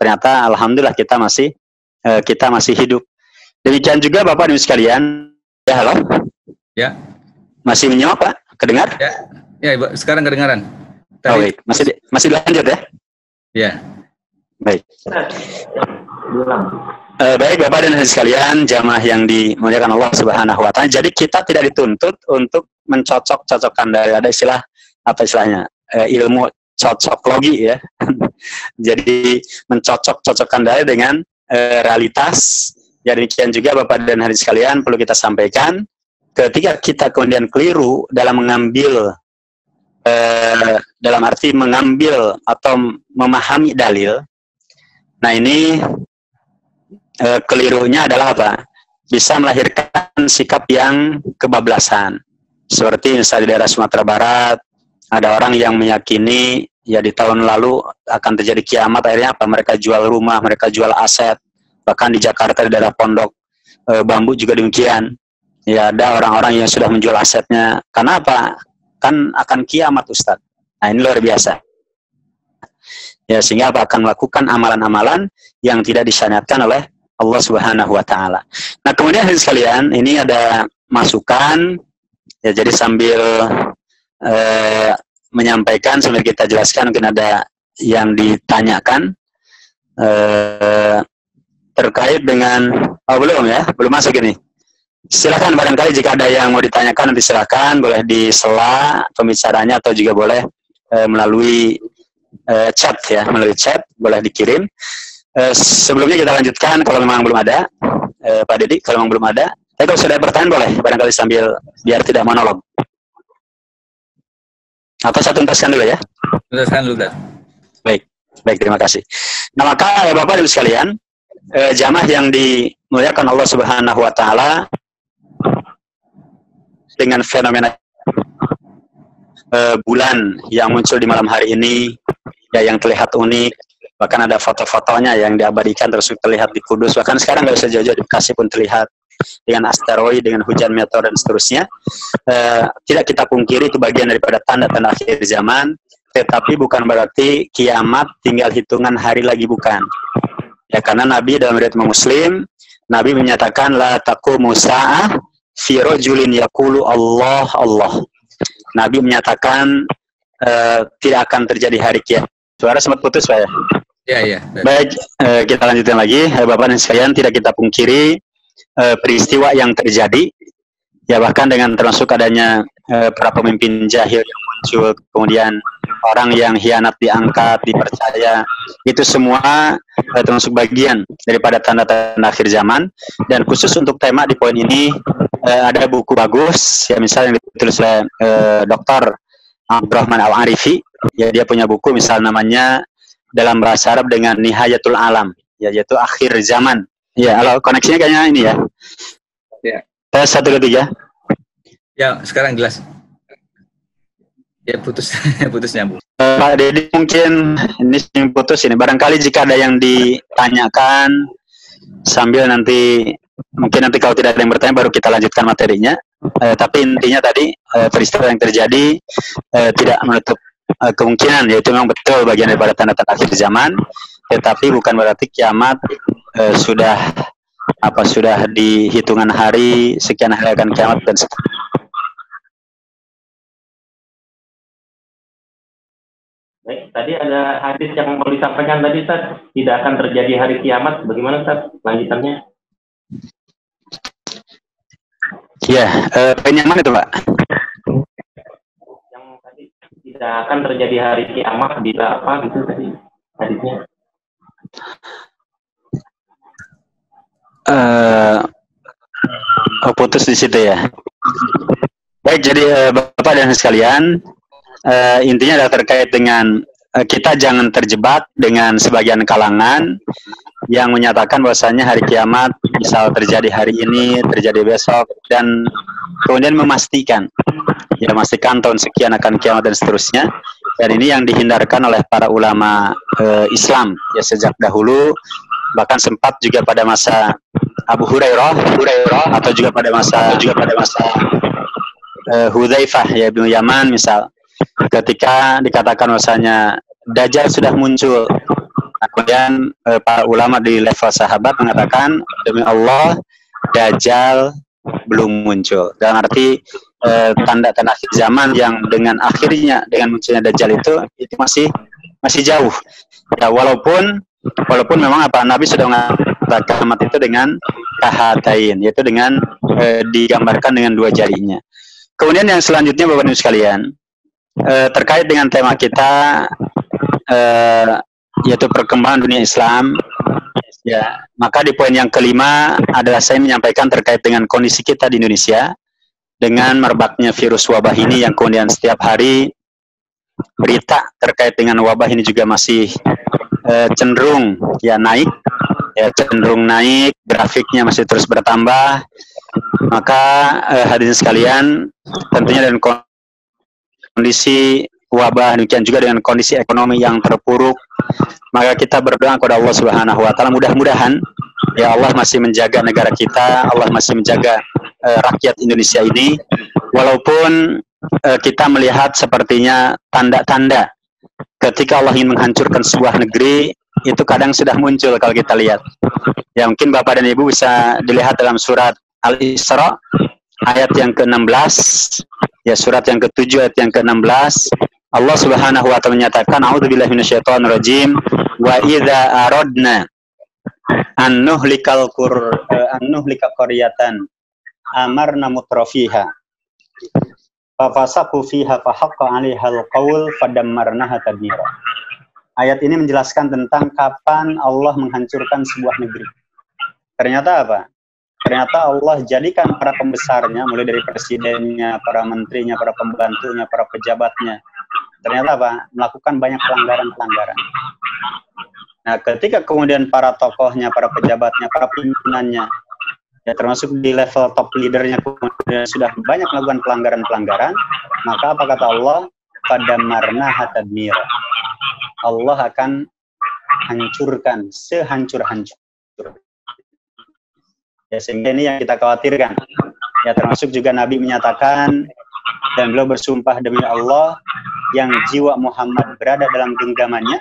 Ternyata alhamdulillah kita masih hidup. Demikian juga Bapak dan Ibu sekalian. Ya, halo. Ya. Masih menyimak, Pak? Kedengar? Ya. Ya, Ibu, sekarang kedengaran. Oh, baik. Masih dilanjut ya? Ya. Baik. Baik Bapak dan Ibu sekalian, jamaah yang dimuliakan Allah Subhanahu wa taala. Jadi kita tidak dituntut untuk mencocok-cocokkan dari ada istilah apa istilahnya? Ilmu cocoklogi ya. Jadi mencocok-cocokkan dalil dengan realitas. Jadi demikian juga Bapak dan Ibu sekalian perlu kita sampaikan ketika kita kemudian keliru dalam mengambil dalam arti mengambil atau memahami dalil. Nah ini kelirunya adalah apa? Bisa melahirkan sikap yang kebablasan. Seperti misalnya di daerah Sumatera Barat, ada orang yang meyakini ya di tahun lalu akan terjadi kiamat, akhirnya apa? Mereka jual rumah, mereka jual aset. Bahkan di Jakarta di daerah Pondok Bambu juga demikian. Ya ada orang-orang yang sudah menjual asetnya. Karena apa? Kan akan kiamat Ustadz. Nah ini luar biasa. Ya sehingga apa? Akan melakukan amalan-amalan yang tidak disyariatkan oleh Allah Subhanahu wa taala. Nah, kemudian hadirin sekalian, ini ada masukan ya, jadi sambil menyampaikan sambil kita jelaskan, mungkin ada yang ditanyakan terkait dengan belum masuk ini. Silakan barangkali jika ada yang mau ditanyakan nanti silakan, boleh di sela pembicaranya atau juga boleh melalui chat ya, melalui chat boleh dikirim. Sebelumnya kita lanjutkan kalau memang belum ada, Pak Dedi, kalau memang belum ada. Tapi kalau sudah ada pertanyaan boleh, barangkali sambil biar tidak monolog. Atau saya tuntaskan dulu ya? Tuntaskan dulu, Ustaz. Baik, terima kasih. Nah maka Bapak Ibu sekalian, jamaah yang dimuliakan Allah Subhanahu wa taala, dengan fenomena bulan yang muncul di malam hari ini ya, yang terlihat unik. Bahkan ada foto-fotonya yang diabadikan terus terlihat di Kudus. Bahkan sekarang nggak usah jauh-jauh, di Bekasi pun terlihat dengan asteroid, dengan hujan meteor dan seterusnya. Tidak kita pungkiri itu bagian daripada tanda-tanda akhir zaman. Tetapi bukan berarti kiamat tinggal hitungan hari lagi, bukan. Ya karena Nabi dalam riwayat Muslim, Nabi menyatakan la taqumu sa'ah fi rajulin yaqulu Allah Allah. Nabi menyatakan tidak akan terjadi hari kiamat. Suara sempat putus Pak ya? Ya. Baik, kita lanjutkan lagi. Bapak dan sekalian, tidak kita pungkiri peristiwa yang terjadi. Ya bahkan dengan termasuk adanya para pemimpin jahil yang muncul, kemudian orang yang hianat diangkat, dipercaya, itu semua termasuk bagian daripada tanda-tanda akhir zaman. Dan khusus untuk tema di poin ini ada buku bagus, ya misalnya yang ditulis oleh Dr. Abdurrahman Al-Arifi. Ya dia punya buku misal namanya dalam bahasa Arab dengan Nihayatul Alam, ya yaitu akhir zaman. Ya, halo, koneksinya kayaknya ini ya. Ya. Tes 1 2 3. Ya, sekarang jelas. Ya putus putus nyambung. Pak Dedi mungkin ini putus ini. Barangkali jika ada yang ditanyakan sambil nanti mungkin nanti kalau tidak ada yang bertanya baru kita lanjutkan materinya. Tapi intinya tadi peristiwa yang terjadi tidak menutup kemungkinan, yaitu memang betul bagian daripada tanda-tanda akhir zaman, tetapi bukan berarti kiamat sudah di hitungan hari sekian hari akan kiamat dan seterusnya. Baik, tadi ada hadis yang mau disampaikan tadi, Ustaz, tidak akan terjadi hari kiamat. Bagaimana, Ustaz, lanjutannya? Ya, yang mana itu, Pak? Yang tadi tidak akan terjadi hari kiamat bila apa gitu tadi hadisnya. Putus di situ ya. Baik, jadi Bapak dan sekalian, intinya adalah terkait dengan kita jangan terjebak dengan sebagian kalangan yang menyatakan bahwasanya hari kiamat bisa terjadi hari ini, terjadi besok, dan kemudian memastikan tahun sekian akan kiamat dan seterusnya. Dan ini yang dihindarkan oleh para ulama Islam ya sejak dahulu, bahkan sempat juga pada masa Abu Hurairah atau juga pada masa Hudzaifah ya bin Yaman misal, ketika dikatakan bahwasanya Dajjal sudah muncul. Kemudian para ulama di level sahabat mengatakan demi Allah Dajjal belum muncul. Dalam arti tanda-tanda akhir zaman yang dengan munculnya Dajjal itu masih jauh. Ya, walaupun Walaupun memang Nabi sudah mengatakan kiamat itu dengan kahatain, yaitu dengan digambarkan dengan dua jarinya. Kemudian yang selanjutnya Bapak Ibu sekalian, terkait dengan tema kita, yaitu perkembangan dunia Islam. Ya, maka di poin yang kelima adalah saya menyampaikan terkait dengan kondisi kita di Indonesia dengan merebaknya virus wabah ini yang kemudian setiap hari berita terkait dengan wabah ini juga masih cenderung naik, grafiknya masih terus bertambah. Maka hadirin sekalian, tentunya dengan kondisi wabah, demikian juga dengan kondisi ekonomi yang terpuruk, maka kita berdoa kepada Allah Subhanahu wa taala, mudah-mudahan ya Allah masih menjaga negara kita, Allah masih menjaga rakyat Indonesia ini, walaupun kita melihat sepertinya tanda-tanda ketika Allah ingin menghancurkan sebuah negeri, itu kadang sudah muncul kalau kita lihat. Ya, mungkin Bapak dan Ibu bisa dilihat dalam surat Al-Isra ayat yang ke-16, ya, surat yang ke-7 ayat yang ke-16. Allah Subhanahu wa taala menyatakan, a'udzubillahi minasyaitonir rajim, wa idza aradna an nuhlika qaryatan amarna mutrafiha fa fasaqu fiha fa haqqa 'alaihal qaul fadammarnaha tadmira. Ayat ini menjelaskan tentang kapan Allah menghancurkan sebuah negeri. Ternyata apa? Ternyata Allah jadikan para pembesarnya, mulai dari presidennya, para menterinya, para pembantunya, para pejabatnya, ternyata apa? Melakukan banyak pelanggaran-pelanggaran. Nah, ketika kemudian para tokohnya, para pejabatnya, para pimpinannya, ya termasuk di level top leadernya kemudian sudah banyak melakukan pelanggaran-pelanggaran, maka apa kata Allah? Fadammarnaha tadmira. Allah akan hancurkan sehancur-hancur. Ya, sehingga ini yang kita khawatirkan. Ya, termasuk juga Nabi menyatakan dan beliau bersumpah demi Allah yang jiwa Muhammad berada dalam genggamannya,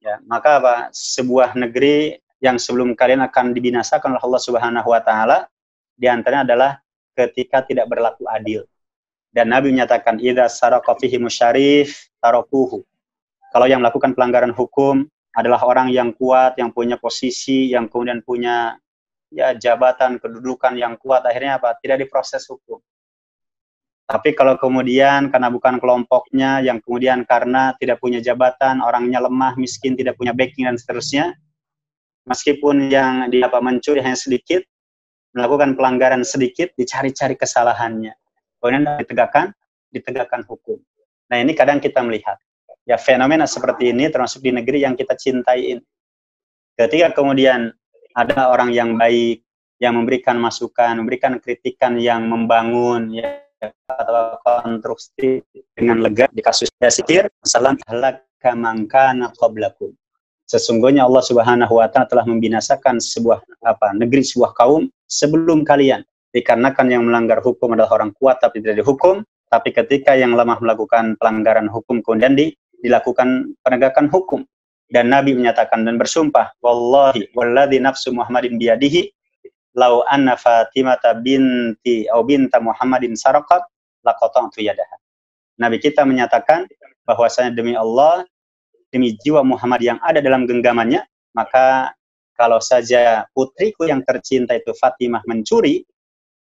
ya, maka apa? Sebuah negeri yang sebelum kalian akan dibinasakan oleh Allah Subhanahu wa taala, di antaranya adalah ketika tidak berlaku adil. Dan Nabi menyatakan idza saraqa fihi musyarif tarakuhu. Kalau yang melakukan pelanggaran hukum adalah orang yang kuat, yang punya posisi, yang kemudian punya jabatan, kedudukan yang kuat, akhirnya apa? Tidak diproses hukum. Tapi kalau kemudian karena bukan kelompoknya, yang kemudian karena tidak punya jabatan, orangnya lemah, miskin, tidak punya backing dan seterusnya, meskipun yang dia mencuri hanya sedikit, melakukan pelanggaran sedikit, dicari-cari kesalahannya, kemudian ditegakkan hukum. Nah, ini kadang kita melihat ya fenomena seperti ini termasuk di negeri yang kita cintai ini. Ketika kemudian ada orang yang baik, yang memberikan masukan, memberikan kritikan yang membangun, ya, atau konstruksi dengan lega di kasus Yasir, salam halaka man kana qablakum. Sesungguhnya Allah Subhanahu wa taala telah membinasakan sebuah negeri, sebuah kaum sebelum kalian, dikarenakan yang melanggar hukum adalah orang kuat tapi tidak dihukum, tapi ketika yang lemah melakukan pelanggaran hukum kemudian dilakukan penegakan hukum. Dan Nabi menyatakan dan bersumpah, wallahi walladzi nafsu Muhammadin biyadihi lau anna Fatimata binti au binta Muhammadin saraqat laqata'tu yadaha. Nabi kita menyatakan bahwasanya demi Allah, demi jiwa Muhammad yang ada dalam genggamannya, maka kalau saja putriku yang tercinta itu Fatimah mencuri,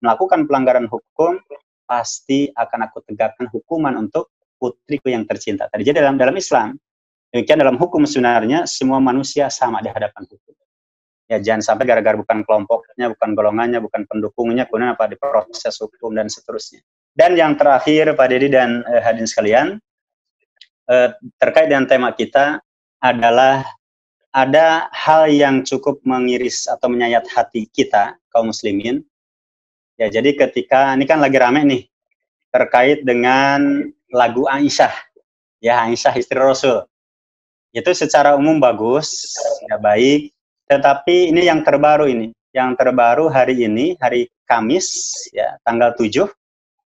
melakukan pelanggaran hukum, pasti akan aku tegakkan hukuman untuk putriku yang tercinta. Tadi jadi dalam Islam, demikian dalam hukum sebenarnya semua manusia sama di hadapan hukum. Ya, jangan sampai gara-gara bukan kelompoknya, bukan golongannya, bukan pendukungnya, kemudian diproses hukum dan seterusnya. Dan yang terakhir, Pak Dedi dan hadirin sekalian, terkait dengan tema kita adalah ada hal yang cukup mengiris atau menyayat hati kita kaum muslimin. Ya, jadi ketika ini kan lagi rame nih terkait dengan lagu Aisyah, ya, Aisyah istri Rasul. Itu secara umum bagus, ya, baik. Tetapi ini yang terbaru ini. Yang terbaru hari ini, hari Kamis, ya, tanggal 7,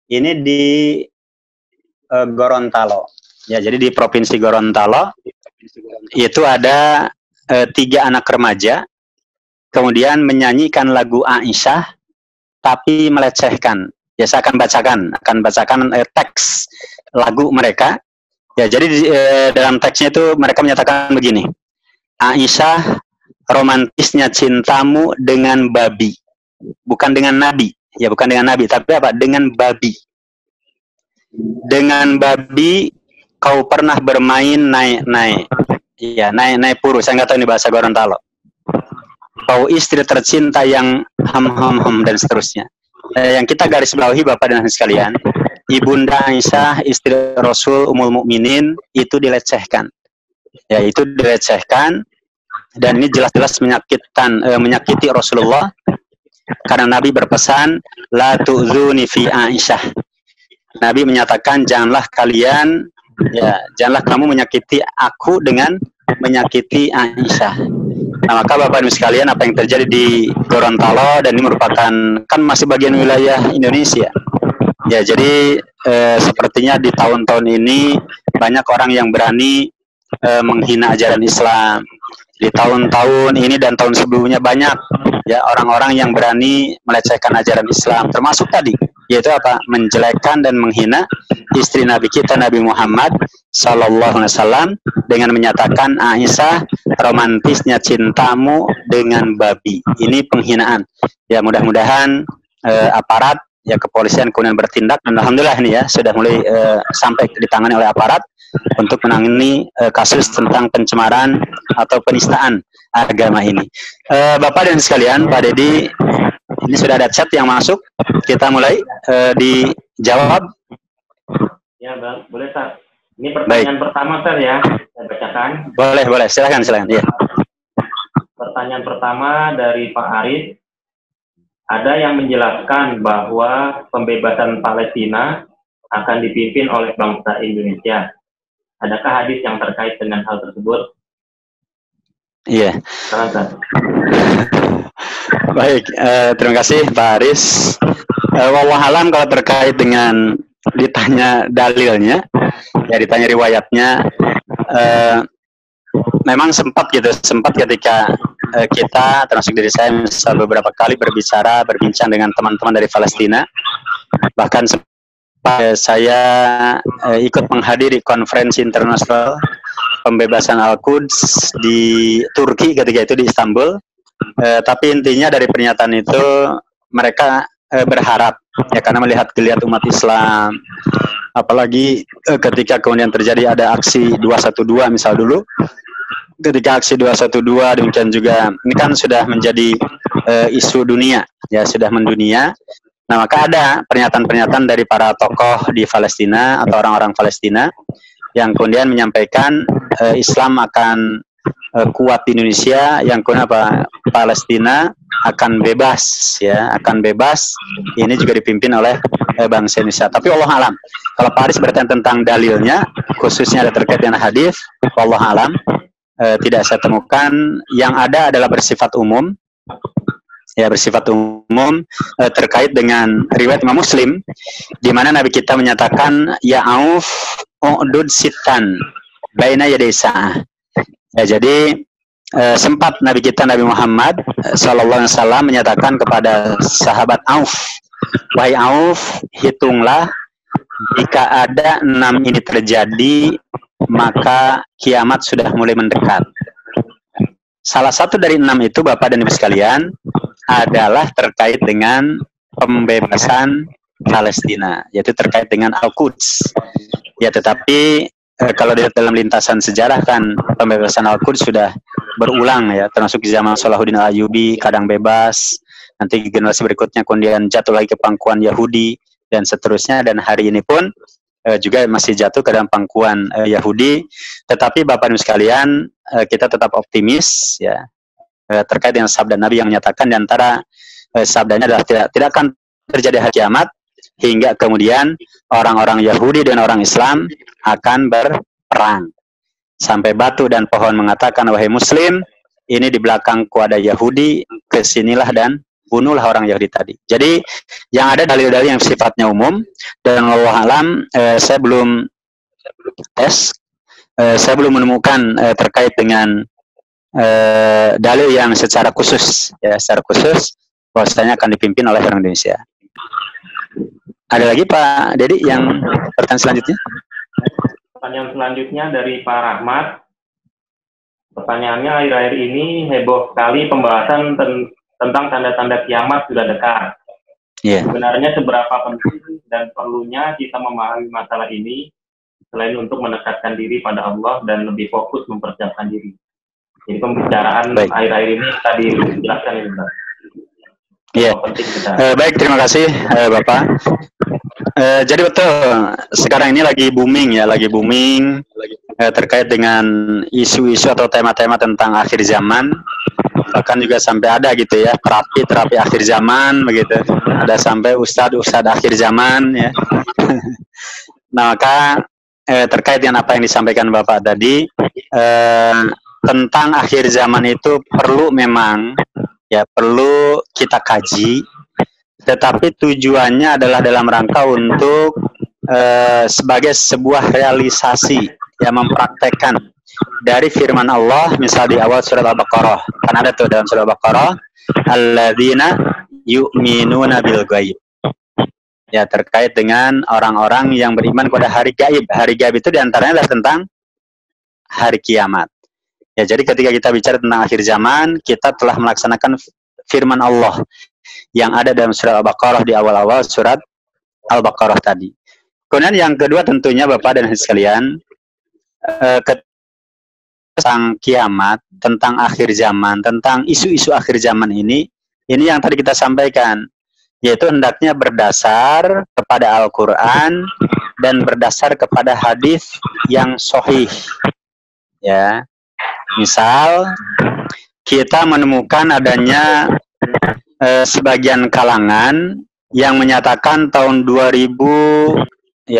ini di Gorontalo. Ya, jadi di Provinsi Gorontalo, itu ada 3 anak remaja, kemudian menyanyikan lagu Aisyah, tapi melecehkan. Ya, saya akan bacakan teks lagu mereka. Ya, jadi dalam teksnya itu mereka menyatakan begini. Aisyah, romantisnya cintamu dengan babi. Bukan dengan nabi. Ya, bukan dengan nabi, tapi apa? Dengan babi. Dengan babi kau pernah bermain naik-naik. Iya, naik-naik puru. Saya nggak tahu ini bahasa Gorontalo. Kau istri tercinta yang ham dan seterusnya. Yang kita garis bawahi Bapak dan sekalian, Ibunda Aisyah, istri Rasul Ummul Mukminin, itu dilecehkan. Ya, itu dilecehkan, dan ini jelas-jelas menyakiti Rasulullah, karena Nabi berpesan, la tu'zuni fi Aisyah. Nabi menyatakan, janganlah kamu menyakiti aku dengan menyakiti Aisyah. Nah, maka Bapak Ibu sekalian, apa yang terjadi di Gorontalo, dan ini merupakan, kan masih bagian wilayah Indonesia. Ya, jadi sepertinya di tahun-tahun ini banyak orang yang berani menghina ajaran Islam. Di tahun-tahun ini dan tahun sebelumnya banyak ya orang-orang yang berani melecehkan ajaran Islam, termasuk tadi yaitu apa? Menjelekkan dan menghina istri Nabi kita Nabi Muhammad sallallahu alaihi wasallam dengan menyatakan, Aisyah, romantisnya cintamu dengan babi. Ini penghinaan. Ya, mudah-mudahan aparat ya kepolisian kemudian bertindak, dan alhamdulillah ini ya sudah mulai sampai ditangani oleh aparat untuk menangani kasus tentang pencemaran atau penistaan agama ini. Bapak dan sekalian, Pak Dedi, ini sudah ada chat yang masuk. Kita mulai dijawab. Ya, Bang. Boleh, Sar. Ini pertanyaan pertama, Sar, ya. Saya bacakan. Boleh. Silakan. Ya. Pertanyaan pertama dari Pak Arif. Ada yang menjelaskan bahwa pembebasan Palestina akan dipimpin oleh bangsa Indonesia. Adakah hadis yang terkait dengan hal tersebut? Iya. Baik, terima kasih Pak Aris. Wallahualam kalau terkait dengan ditanya dalilnya, ya ditanya riwayatnya, memang sempat ketika kita, termasuk diri saya, misal beberapa kali berbincang dengan teman-teman dari Palestina, bahkan saya ikut menghadiri konferensi internasional pembebasan Al-Quds di Turki ketika itu di Istanbul. Tapi intinya dari pernyataan itu mereka berharap ya, karena melihat geliat umat Islam, apalagi ketika kemudian terjadi ada aksi 212 misal dulu, ketika aksi 212 demikian juga ini kan sudah menjadi isu dunia ya, sudah mendunia. Nah, maka ada pernyataan-pernyataan dari para tokoh di Palestina atau orang-orang Palestina yang kemudian menyampaikan Islam akan kuat di Indonesia, yang kemudian apa, Palestina akan bebas ya, akan bebas. Ini juga dipimpin oleh bangsa Indonesia. Tapi Allah alam, kalau Pak Aris bertanya tentang dalilnya, khususnya ada terkait dengan hadis, Allah alam tidak saya temukan. Yang ada adalah bersifat umum. Ya, bersifat umum terkait dengan riwayat Imam Muslim, di mana Nabi kita menyatakan, ya auf u'dud sitan baina yaday sa'ah. Ya, jadi sempat Nabi kita Nabi Muhammad sallallahu alaihi wasallam menyatakan kepada sahabat Auf, wahai Auf, hitunglah jika ada 6 ini terjadi, maka kiamat sudah mulai mendekat. Salah satu dari 6 itu, Bapak dan Ibu sekalian, adalah terkait dengan pembebasan Palestina, yaitu terkait dengan Al-Quds. Ya, tetapi kalau dilihat dalam lintasan sejarah kan pembebasan Al-Quds sudah berulang ya, termasuk di zaman Salahuddin Al-Ayyubi kadang bebas, nanti generasi berikutnya kemudian jatuh lagi ke pangkuan Yahudi dan seterusnya, dan hari ini pun juga masih jatuh ke dalam pangkuan Yahudi. Tetapi Bapak Ibu sekalian, kita tetap optimis ya terkait dengan sabda Nabi yang menyatakan, di antara sabdanya adalah tidak akan terjadi hari kiamat hingga kemudian orang-orang Yahudi dan orang Islam akan berperang sampai batu dan pohon mengatakan, wahai Muslim, ini di belakangku ada Yahudi, kesinilah dan bunuhlah orang Yahudi tadi. Jadi yang ada dalil-dalil yang sifatnya umum, dan Allah alam saya belum menemukan terkait dengan dalil yang secara khusus bahwasanya akan dipimpin oleh orang Indonesia. Ada lagi Pak Dedi yang pertanyaan selanjutnya? Pertanyaan selanjutnya dari Pak Rahmat. Pertanyaannya, akhir-akhir ini heboh sekali pembahasan tentang tanda-tanda kiamat sudah dekat. Sebenarnya seberapa penting dan perlunya kita memahami masalah ini selain untuk mendekatkan diri pada Allah dan lebih fokus mempersiapkan diri. Jadi pembicaraan akhir-akhir ini tadi dijelaskan ini, Pak. Iya. Baik, terima kasih Bapak. Jadi betul, sekarang ini lagi booming terkait dengan isu-isu atau tema-tema tentang akhir zaman. Bahkan juga sampai ada gitu ya, terapi akhir zaman begitu. Ada sampai ustadz akhir zaman ya. Nah, maka terkait dengan apa yang disampaikan Bapak tadi, tentang akhir zaman itu perlu memang ya perlu kita kaji, tetapi tujuannya adalah dalam rangka untuk sebagai sebuah realisasi yang mempraktekkan dari firman Allah, misal di awal surat Al-Baqarah, kan ada tuh dalam surat Al-Baqarah, alladzina yu'minuna bil ghaib. Ya, terkait dengan orang-orang yang beriman pada hari gaib. Hari gaib itu diantaranya adalah tentang hari kiamat. Ya, jadi ketika kita bicara tentang akhir zaman, kita telah melaksanakan firman Allah yang ada dalam surat Al-Baqarah di awal-awal surat Al-Baqarah tadi. Kemudian yang kedua tentunya Bapak dan Ibu sekalian, tentang kiamat, tentang akhir zaman, tentang isu-isu akhir zaman ini yang tadi kita sampaikan, yaitu hendaknya berdasar kepada Al-Quran dan berdasar kepada hadis yang sahih. Ya, misal kita menemukan adanya sebagian kalangan yang menyatakan tahun 2020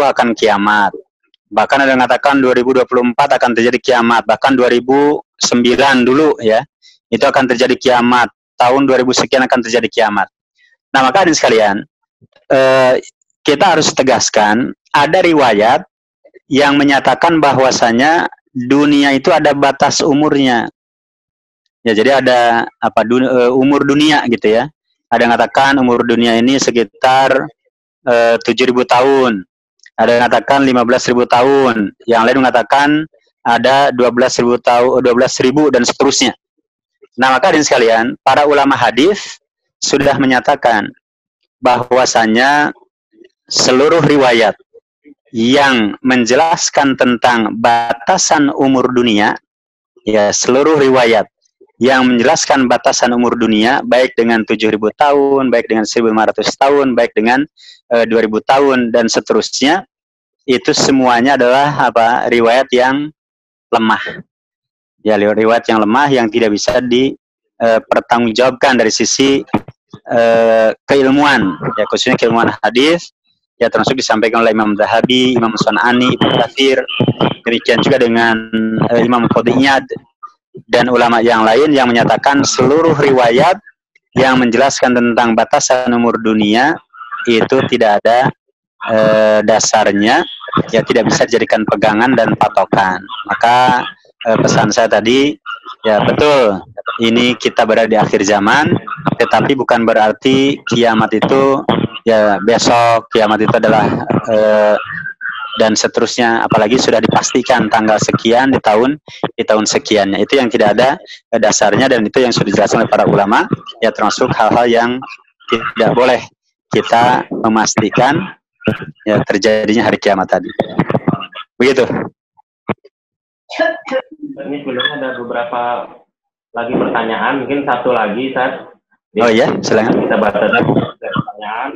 akan kiamat. Bahkan ada yang mengatakan 2024 akan terjadi kiamat, bahkan 2009 dulu ya, itu akan terjadi kiamat, tahun 2000 sekian akan terjadi kiamat. Nah, maka hadirin sekalian, kita harus tegaskan, ada riwayat yang menyatakan bahwasanya dunia itu ada batas umurnya. Ya, jadi ada umur dunia gitu ya. Ada yang mengatakan umur dunia ini sekitar 7.000 tahun. Ada yang mengatakan 15.000 tahun, yang lain mengatakan ada 12.000 tahun, 12.000 dan seterusnya. Nah, maka hadirin sekalian, para ulama hadis sudah menyatakan bahwasanya seluruh riwayat yang menjelaskan tentang batasan umur dunia, ya, seluruh riwayat yang menjelaskan batasan umur dunia, baik dengan 7.000 tahun, baik dengan 1.500 tahun, baik dengan 2.000 tahun dan seterusnya, itu semuanya adalah riwayat yang lemah. Ya, riwayat yang lemah yang tidak bisa dipertanggungjawabkan dari sisi keilmuan, ya, khususnya keilmuan hadis, ya, termasuk disampaikan oleh Imam Zahabi, Imam Sun'ani, Ibnu Katsir, demikian juga dengan Imam Qadhi Iyad dan ulama yang lain yang menyatakan seluruh riwayat yang menjelaskan tentang batasan umur dunia itu tidak ada dasarnya, ya, tidak bisa dijadikan pegangan dan patokan. Maka pesan saya tadi, ya, betul, ini kita berada di akhir zaman, tetapi bukan berarti kiamat itu ya besok, kiamat itu adalah dan seterusnya, apalagi sudah dipastikan tanggal sekian di tahun sekiannya. Itu yang tidak ada dasarnya, dan itu yang sudah dijelaskan oleh para ulama, ya, termasuk hal-hal yang tidak boleh kita memastikan ya terjadinya hari kiamat tadi. Begitu. Ini sebelumnya ada beberapa lagi pertanyaan, mungkin satu lagi, Ustaz. Oh iya, silakan. Kita bahas pertanyaan.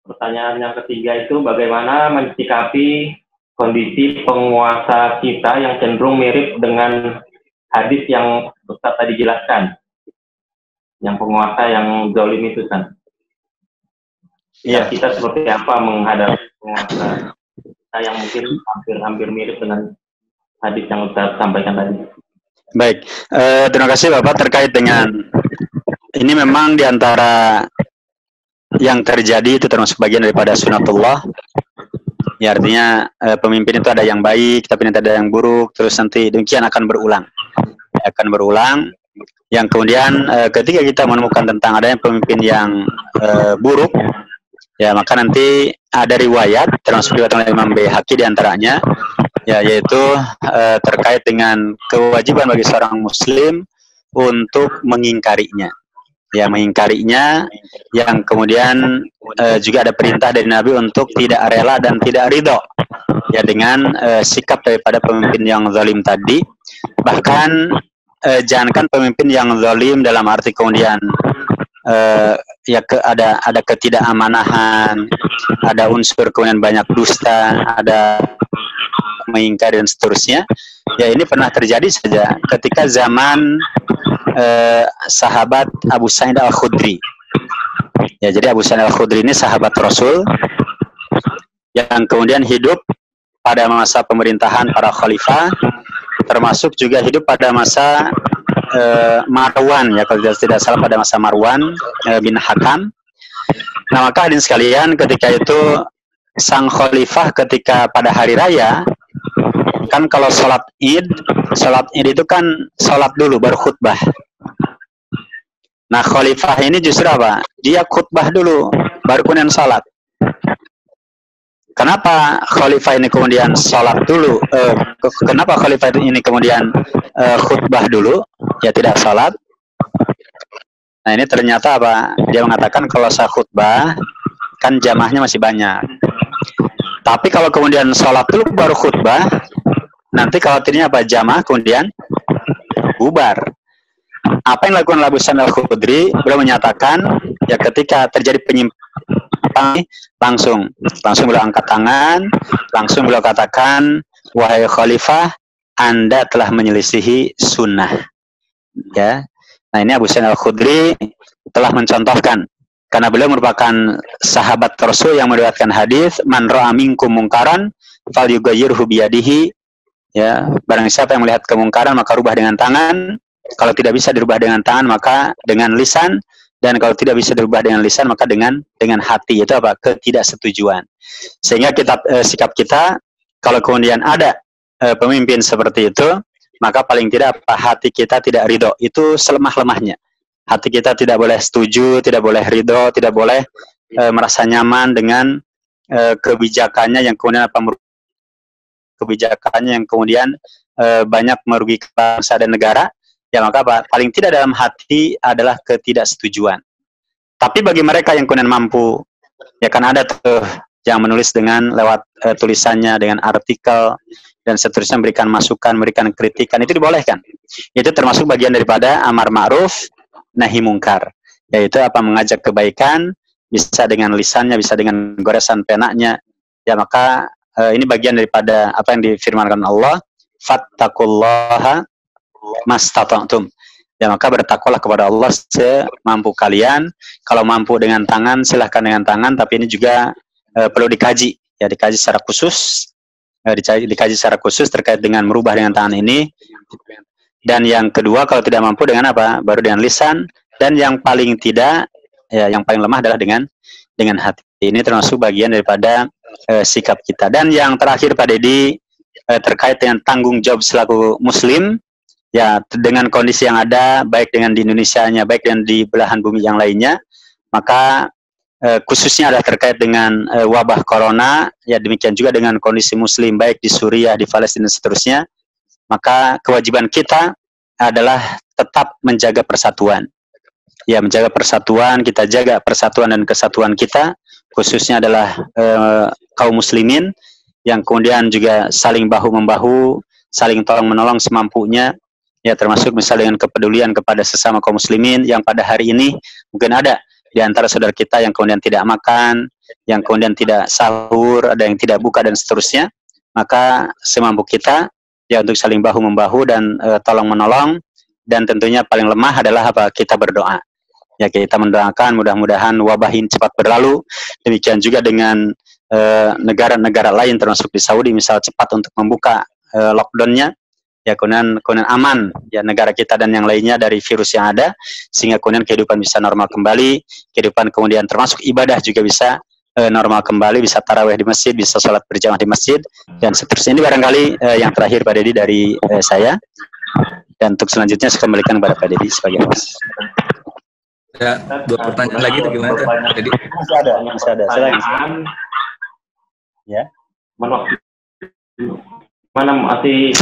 Pertanyaan yang ketiga itu, bagaimana mensikapi kondisi penguasa kita yang cenderung mirip dengan hadis yang Ustaz tadi jelaskan, yang penguasa yang zalim itu, kan? Ya, kita seperti apa menghadapi penguasa kita yang mungkin hampir mirip dengan hadis yang Ustaz sampaikan tadi. Baik, terima kasih Bapak. Terkait dengan ini, memang diantara yang terjadi itu termasuk bagian daripada sunatullah. Ya, artinya pemimpin itu ada yang baik, tapi nanti ada yang buruk, terus nanti demikian akan berulang. Yang kemudian ketika kita menemukan tentang adanya pemimpin yang buruk, ya, maka nanti ada riwayat termasuk riwayat oleh Imam Baihaqi diantaranya, ya, yaitu terkait dengan kewajiban bagi seorang muslim untuk mengingkarinya. Ya, mengingkarinya, yang kemudian juga ada perintah dari Nabi untuk tidak rela dan tidak ridho ya dengan sikap daripada pemimpin yang zalim tadi. Bahkan jangankan pemimpin yang zalim dalam arti kemudian ya ada ketidakamaнаhan, ada unsur kemudian banyak dusta, ada mengingkari dan seterusnya. Ya, ini pernah terjadi saja ketika zaman sahabat Abu Sa'id Al-Khudri. Ya, jadi Abu Sa'id Al-Khudri ini sahabat Rasul yang kemudian hidup pada masa pemerintahan para khalifah, termasuk juga hidup pada masa Marwan, ya kalau tidak salah pada masa Marwan bin Hakam. Nah, maka hadirin sekalian, ketika itu sang khalifah ketika pada hari raya, kan kalau sholat id itu kan sholat dulu baru khutbah. Nah, khalifah ini justru apa? Dia khutbah dulu baru kemudian sholat. Kenapa khalifah ini kemudian sholat dulu? Kenapa khalifah ini kemudian khutbah dulu? Ya, tidak sholat. Nah, ini ternyata apa? Dia mengatakan kalau saya khutbah, kan jamaahnya masih banyak. Tapi kalau kemudian sholat dulu baru khutbah, nanti khawatirnya apa? Jamaah kemudian bubar. Apa yang dilakukan Abu Sa'id Al-Khudri? Beliau menyatakan, ya ketika terjadi penyimpangan, langsung beliau angkat tangan, langsung beliau katakan, wahai khalifah, Anda telah menyelisihi sunnah. Ya, nah ini Abu Sa'id Al-Khudri telah mencontohkan, karena beliau merupakan sahabat Rasul yang meriwayatkan hadis, man ra'a minkum mungkaran falyughayyirhu biyadihi. Ya, barang siapa yang melihat kemungkaran maka rubah dengan tangan. Kalau tidak bisa dirubah dengan tangan maka dengan lisan, dan kalau tidak bisa dirubah dengan lisan maka dengan hati. Itu apa? Ketidaksetujuan. Sehingga sikap kita kalau kemudian ada pemimpin seperti itu, maka paling tidak apa? Hati kita tidak ridho. Itu selemah-lemahnya. Hati kita tidak boleh setuju, tidak boleh ridho, tidak boleh merasa nyaman dengan kebijakannya yang kemudian banyak merugikan bangsa dan negara. Ya, maka apa? Paling tidak dalam hati adalah ketidaksetujuan. Tapi bagi mereka yang kemudian mampu, ya kan ada tuh yang menulis dengan lewat tulisannya, dengan artikel dan seterusnya, memberikan masukan, memberikan kritikan, itu dibolehkan. Itu termasuk bagian daripada amar ma'ruf nahi mungkar, yaitu apa? Mengajak kebaikan, bisa dengan lisannya, bisa dengan goresan penanya. Ya, maka ini bagian daripada apa yang difirmankan Allah, fattaqullaha mastata'tum. Ya, maka bertakwalah kepada Allah semampu kalian. Kalau mampu dengan tangan, silahkan dengan tangan, tapi ini juga perlu dikaji. Ya, dikaji secara khusus. Dikaji secara khusus terkait dengan merubah dengan tangan ini. Dan yang kedua, kalau tidak mampu dengan apa? Baru dengan lisan. Dan yang paling tidak, ya, yang paling lemah adalah dengan hati. Ini termasuk bagian daripada sikap kita. Dan yang terakhir Pak Dedi, terkait dengan tanggung jawab selaku muslim, ya, dengan kondisi yang ada, baik dengan di Indonesianya, baik dengan di belahan bumi yang lainnya, maka khususnya adalah terkait dengan wabah corona, ya demikian juga dengan kondisi muslim, baik di Suriah, di Palestina, dan seterusnya, maka kewajiban kita adalah tetap menjaga persatuan. Ya, menjaga persatuan, kita jaga persatuan dan kesatuan kita, khususnya adalah kaum muslimin, yang kemudian juga saling bahu-membahu, saling tolong-menolong semampunya. Ya, termasuk misalnya dengan kepedulian kepada sesama kaum muslimin yang pada hari ini mungkin ada di antara saudara kita yang kemudian tidak makan, yang kemudian tidak sahur, ada yang tidak buka dan seterusnya. Maka semampu kita ya untuk saling bahu-membahu dan tolong-menolong, dan tentunya paling lemah adalah apa? Kita berdoa. Ya, kita mendoakan mudah-mudahan wabah ini cepat berlalu. Demikian juga dengan negara-negara lain termasuk di Saudi misal cepat untuk membuka lockdown-nya. Ya, kemudian aman ya negara kita dan yang lainnya dari virus yang ada, sehingga kemudian kehidupan bisa normal kembali, kehidupan kemudian termasuk ibadah juga bisa normal kembali, bisa tarawih di masjid, bisa sholat berjamaah di masjid dan seterusnya. Ini barangkali yang terakhir Pak Dedi dari saya, dan untuk selanjutnya saya kembalikan kepada Pak Dedi sebagai host. Ya, 2 pertanyaan lagi itu gimana Pak Dedi? Bisa ada. Silakan. Ya. Mana masih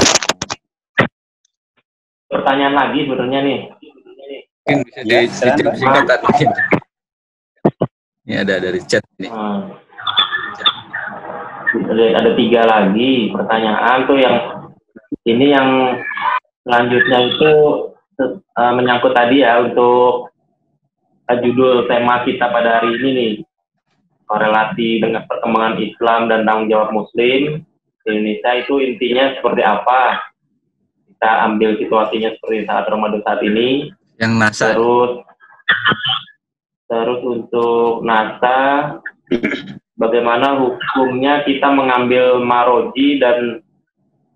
pertanyaan lagi sebenarnya nih. Mungkin bisa dijawab singkat mungkin. Ini ada dari chat ini. Ada 3 lagi pertanyaan tuh, yang ini yang selanjutnya itu menyangkut tadi ya, untuk judul tema kita pada hari ini nih, korelasi dengan perkembangan Islam dan tanggung jawab Muslim di Indonesia itu intinya seperti apa. Kita ambil situasinya seperti saat Ramadan saat ini. Yang NASA. Terus untuk NASA, bagaimana hukumnya kita mengambil maroji dan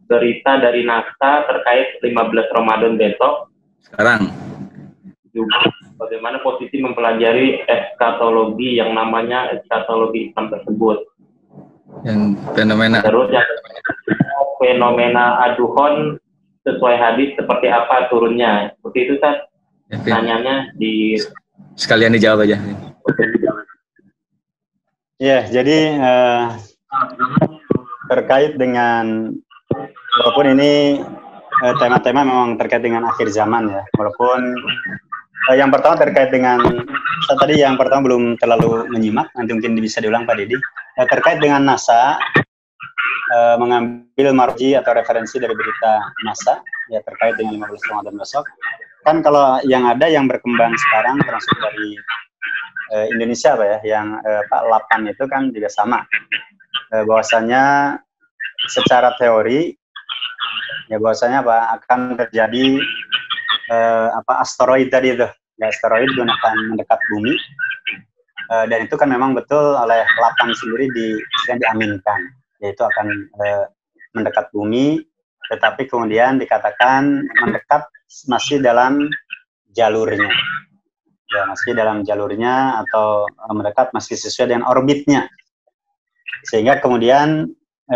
berita dari NASA terkait 15 Ramadan besok. Sekarang. Juga bagaimana posisi mempelajari eskatologi yang namanya eskatologi Islam tersebut. Yang fenomena. Terus yang fenomena aduhon sesuai hadis seperti apa turunnya. Seperti itu, Ustaz. Ya, pertanyaannya sekalian dijawab aja. Ya, jadi terkait dengan, walaupun ini tema-tema memang terkait dengan akhir zaman ya, walaupun yang pertama terkait dengan, saya tadi yang pertama belum terlalu menyimak, nanti mungkin bisa diulang Pak Didi, terkait dengan NASA, mengambil marji atau referensi dari berita NASA ya terkait dengan 15 Ramadan besok. Kan kalau yang ada yang berkembang sekarang termasuk dari Indonesia Pak ya, yang Pak Lapan itu kan juga sama, bahwasanya secara teori ya bahwasanya Pak akan terjadi asteroid tadi itu, ya, asteroid akan mendekat bumi, dan itu kan memang betul oleh Lapan sendiri diaminkan, yaitu akan mendekat bumi, tetapi kemudian dikatakan mendekat masih dalam jalurnya, ya masih dalam jalurnya, atau mendekat masih sesuai dengan orbitnya, sehingga kemudian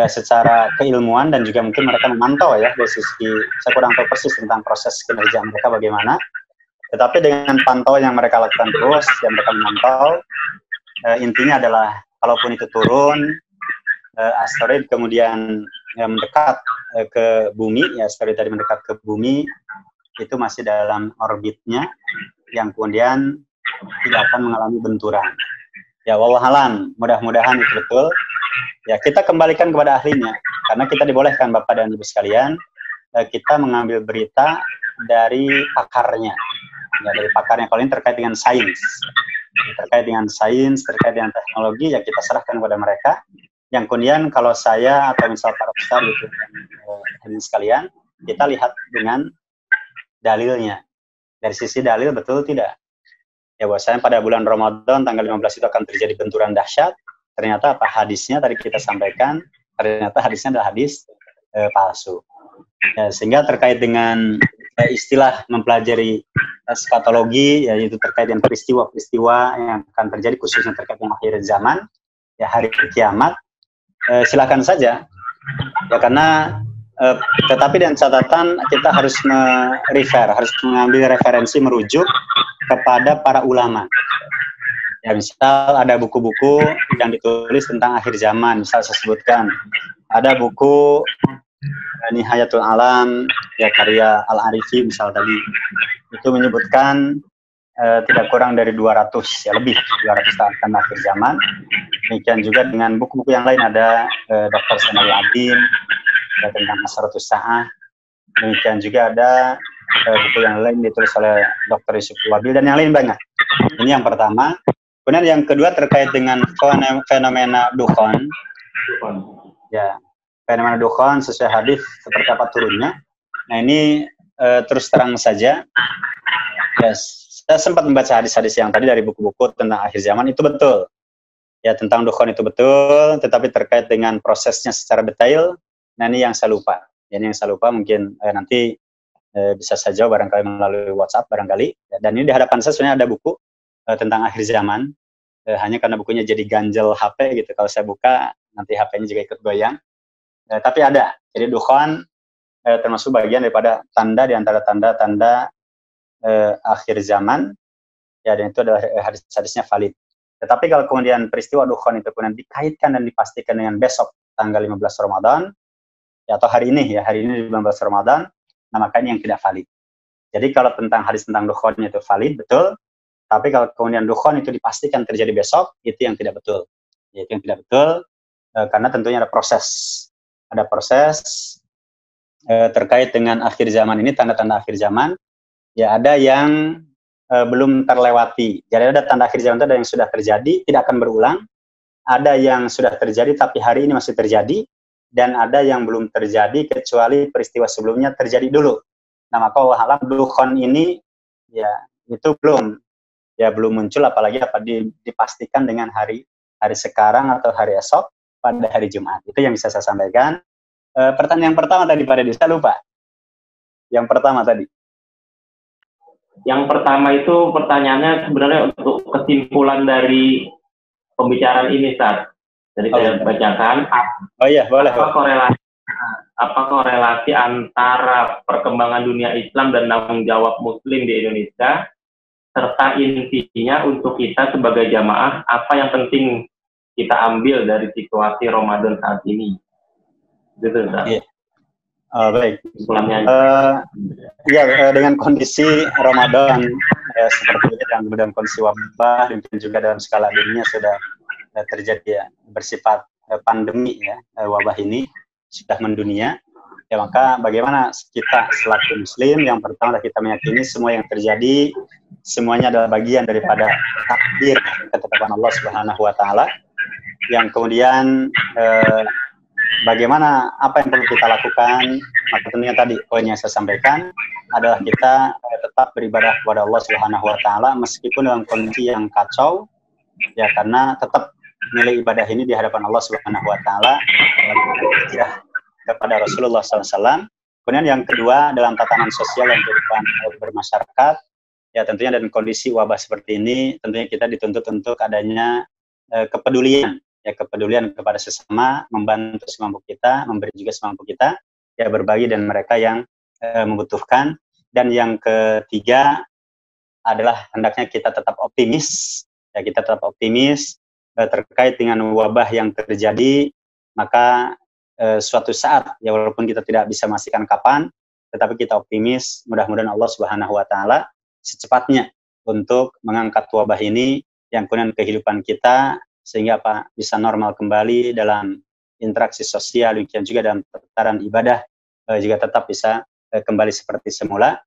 secara keilmuan dan juga mungkin mereka memantau ya dari sisi, saya kurang tahu persis tentang proses kinerja mereka bagaimana, tetapi dengan pantauan yang mereka lakukan terus, yang mereka memantau, intinya adalah kalaupun itu turun, asteroid kemudian mendekat ke bumi, ya asteroid tadi mendekat ke bumi, itu masih dalam orbitnya, yang kemudian tidak akan mengalami benturan. Ya wallahualam, mudah-mudahan itu betul. Ya kita kembalikan kepada ahlinya, karena kita dibolehkan Bapak dan Ibu sekalian, kita mengambil berita dari pakarnya, ya dari pakarnya. Kalau ini terkait dengan sains, terkait dengan teknologi, ya kita serahkan kepada mereka. Yang kemudian kalau saya atau misal para besar gitu, hadirin sekalian, kita lihat dengan dalilnya. Dari sisi dalil betul tidak? Ya bahwasanya pada bulan Ramadan tanggal 15 itu akan terjadi benturan dahsyat. Ternyata apa hadisnya tadi kita sampaikan, ternyata hadisnya adalah hadis palsu. Ya, sehingga terkait dengan istilah mempelajari eskatologi, yaitu terkait dengan peristiwa-peristiwa yang akan terjadi khususnya terkait dengan akhir zaman, ya hari kiamat, silakan saja. Ya karena tetapi dengan catatan kita harus harus mengambil referensi, merujuk kepada para ulama. Ya misal ada buku-buku yang ditulis tentang akhir zaman, misal saya sebutkan ada buku Nihayatul Alam, ya karya Al-Arifi misal tadi, itu menyebutkan tidak kurang dari 200 ya lebih 200 tahun akhir zaman. Demikian juga dengan buku-buku yang lain, ada Dr. Zainal Abidin tentang Asratus Sa'ah. Demikian juga ada buku yang lain ditulis oleh Dr. Yusuf Wabil dan yang lain banyak. Ini yang pertama. Kemudian yang kedua terkait dengan fenomena dukhon. Ya, fenomena dukhon sesuai hadis seperti apa turunnya. Nah ini terus terang saja. Ya, saya sempat membaca hadis-hadis yang tadi dari buku-buku tentang akhir zaman, itu betul. Ya tentang dukhon itu betul, tetapi terkait dengan prosesnya secara detail, nah ini yang saya lupa. Ini yang saya lupa, mungkin nanti bisa saja barangkali melalui WhatsApp barangkali. Dan ini di hadapan saya sebenarnya ada buku tentang akhir zaman, hanya karena bukunya jadi ganjel HP gitu. Kalau saya buka nanti HP-nya juga ikut goyang. Tapi ada. Jadi dukhon termasuk bagian daripada tanda di antara tanda-tanda akhir zaman. Ya dan itu adalah hadis-hadisnya valid. Tetapi kalau kemudian peristiwa dukhon itu kemudian dikaitkan dan dipastikan dengan besok tanggal 15 Ramadan, ya, atau hari ini di 15 Ramadan, nah makanya yang tidak valid. Jadi kalau tentang hadis tentang dukhonnya itu valid, betul. Tapi kalau kemudian dukhon itu dipastikan terjadi besok, itu yang tidak betul. Ya, itu yang tidak betul, karena tentunya ada proses. Ada proses terkait dengan akhir zaman ini, tanda-tanda akhir zaman. Ya, ada yang belum terlewati. Jadi ada tanda akhir zaman itu ada yang sudah terjadi, tidak akan berulang. Ada yang sudah terjadi tapi hari ini masih terjadi, dan ada yang belum terjadi kecuali peristiwa sebelumnya terjadi dulu. Nah, maka Allah alam dukhon ini ya itu belum muncul, apalagi dipastikan dengan hari sekarang atau hari esok pada hari Jumat. Itu yang bisa saya sampaikan. Pertanyaan yang pertama tadi Pak Deddy, saya lupa. Yang pertama tadi. Yang pertama itu pertanyaannya sebenarnya untuk kesimpulan dari pembicaraan ini, Ustaz. Jadi saya bacakan. Oh iya, boleh. Apa korelasi antara perkembangan dunia Islam dan tanggung jawab Muslim di Indonesia, serta intinya untuk kita sebagai jamaah, apa yang penting kita ambil dari situasi Ramadan saat ini? Gitu, Ustaz. Yeah. Baik. Dengan kondisi Ramadan seperti ini, dan kemudian kondisi wabah, dan juga dalam skala dunia sudah terjadi bersifat pandemi wabah ini sudah mendunia. Ya, maka bagaimana kita selaku Muslim? Yang pertama kita meyakini semua yang terjadi semuanya adalah bagian daripada takdir ketetapan Allah Subhanahu Wa Taala. Yang kemudian bagaimana, apa yang perlu kita lakukan? Maka tentunya tadi poin yang saya sampaikan adalah kita tetap beribadah kepada Allah Subhanahu Wa Taala meskipun dalam kondisi yang kacau, ya, karena tetap nilai ibadah ini di hadapan Allah Subhanahu Wa Taala kepada Rasulullah SAW. Kemudian yang kedua, dalam tatanan sosial yang bermasyarakat, ya tentunya dalam kondisi wabah seperti ini, tentunya kita dituntut untuk adanya kepedulian kepada sesama, membantu semampu kita, memberi juga semampu kita, ya, berbagi dan mereka yang membutuhkan. Dan yang ketiga adalah hendaknya kita tetap optimis, terkait dengan wabah yang terjadi. Maka suatu saat, ya, walaupun kita tidak bisa memastikan kapan, tetapi kita optimis, mudah-mudahan Allah Subhanahu Wa Taala secepatnya untuk mengangkat wabah ini yang kemudian kehidupan kita, sehingga bisa normal kembali dalam interaksi sosial, demikian juga dalam tataran ibadah juga tetap bisa kembali seperti semula.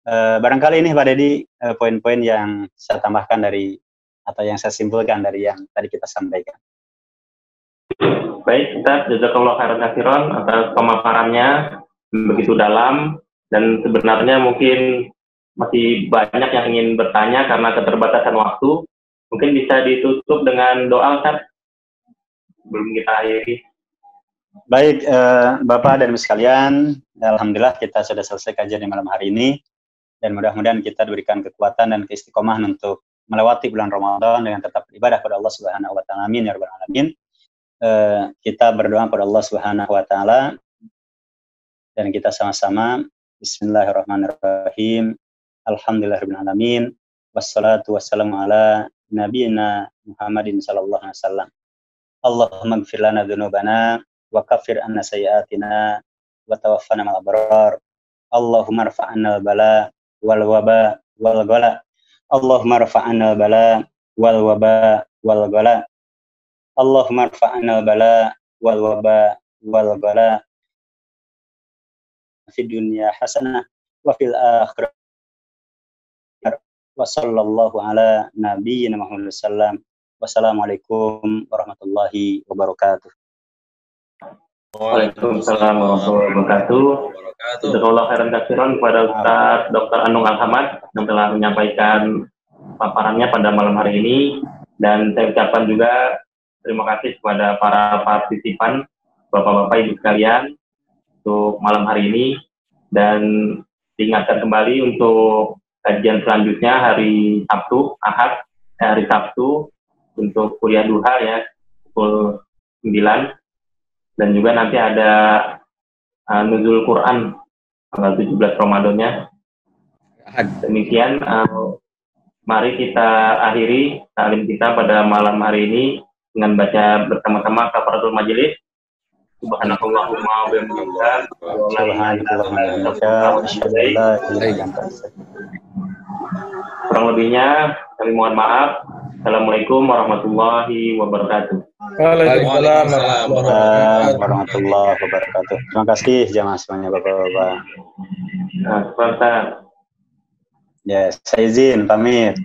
Barangkali ini Pak Deddy poin-poin yang saya tambahkan atau yang saya simpulkan dari yang tadi kita sampaikan. Baik, Ustaz, jazakallahu khairan katsiran atas pemaparannya begitu dalam, dan sebenarnya mungkin masih banyak yang ingin bertanya karena keterbatasan waktu. Mungkin bisa ditutup dengan doa, Ustaz, sebelum kita akhiri. Baik, Bapak dan Ibu sekalian, alhamdulillah kita sudah selesai kajian di malam hari ini, dan mudah-mudahan kita diberikan kekuatan dan keistiqomahan untuk melewati bulan Ramadan dengan tetap beribadah kepada Allah Subhanahu Wa Taala. Amin ya rabbal alamin. Kita berdoa kepada Allah Subhanahu Wa Taala, dan kita sama-sama Bismillahirrahmanirrahim. Alhamdulillahirabbil alamin. Wassalatu wassalamu ala nabiyina Muhammadin sallallahu alaihi wasallam. Allahumma ighfir lana dzunubana wa kaffir anna sayyi'atina wa tawaffana ma'al abrar. Allahumma rfa'na al-bala wal waba wal ghala. Allahumma rfa'na al-bala wal waba wal ghala. Allahumma rfa'na al-bala wal waba wal ghala fi dunya hasanah wa fil akhirah. Wa sallallahu ala nabiyyina Muhammad sallam. Wassalamualaikum warahmatullahi wabarakatuh. Waalaikumsalam warahmatullahi wabarakatuh. Jazakallahu khairan katsiran kepada Ustaz Dr. Anung Al-Hamad yang telah menyampaikan paparannya pada malam hari ini, dan saya ucapkan juga terima kasih kepada para partisipan, Bapak-bapak Ibu sekalian, untuk malam hari ini, dan diingatkan kembali untuk kajian selanjutnya hari Sabtu, hari Sabtu untuk kuliah duha, ya, pukul 9, dan juga nanti ada nuzul Quran tanggal 17 Ramadannya. Demikian, mari kita akhiri taklim kita pada malam hari ini dengan baca bersama-sama kafaratul majelis. Subhanakallahumma wa bihamdika. Subhanakallahumma wa bihamdika. Asyhadu an la ilaha illa anta. Kurang lebihnya kami mohon maaf. Assalamualaikum warahmatullahi wabarakatuh. Waalaikumsalam warahmatullahi wabarakatuh. Terima kasih jamaah semuanya Bapak-bapak. Nah, Pak Ustaz. Ya, saya izin pamit.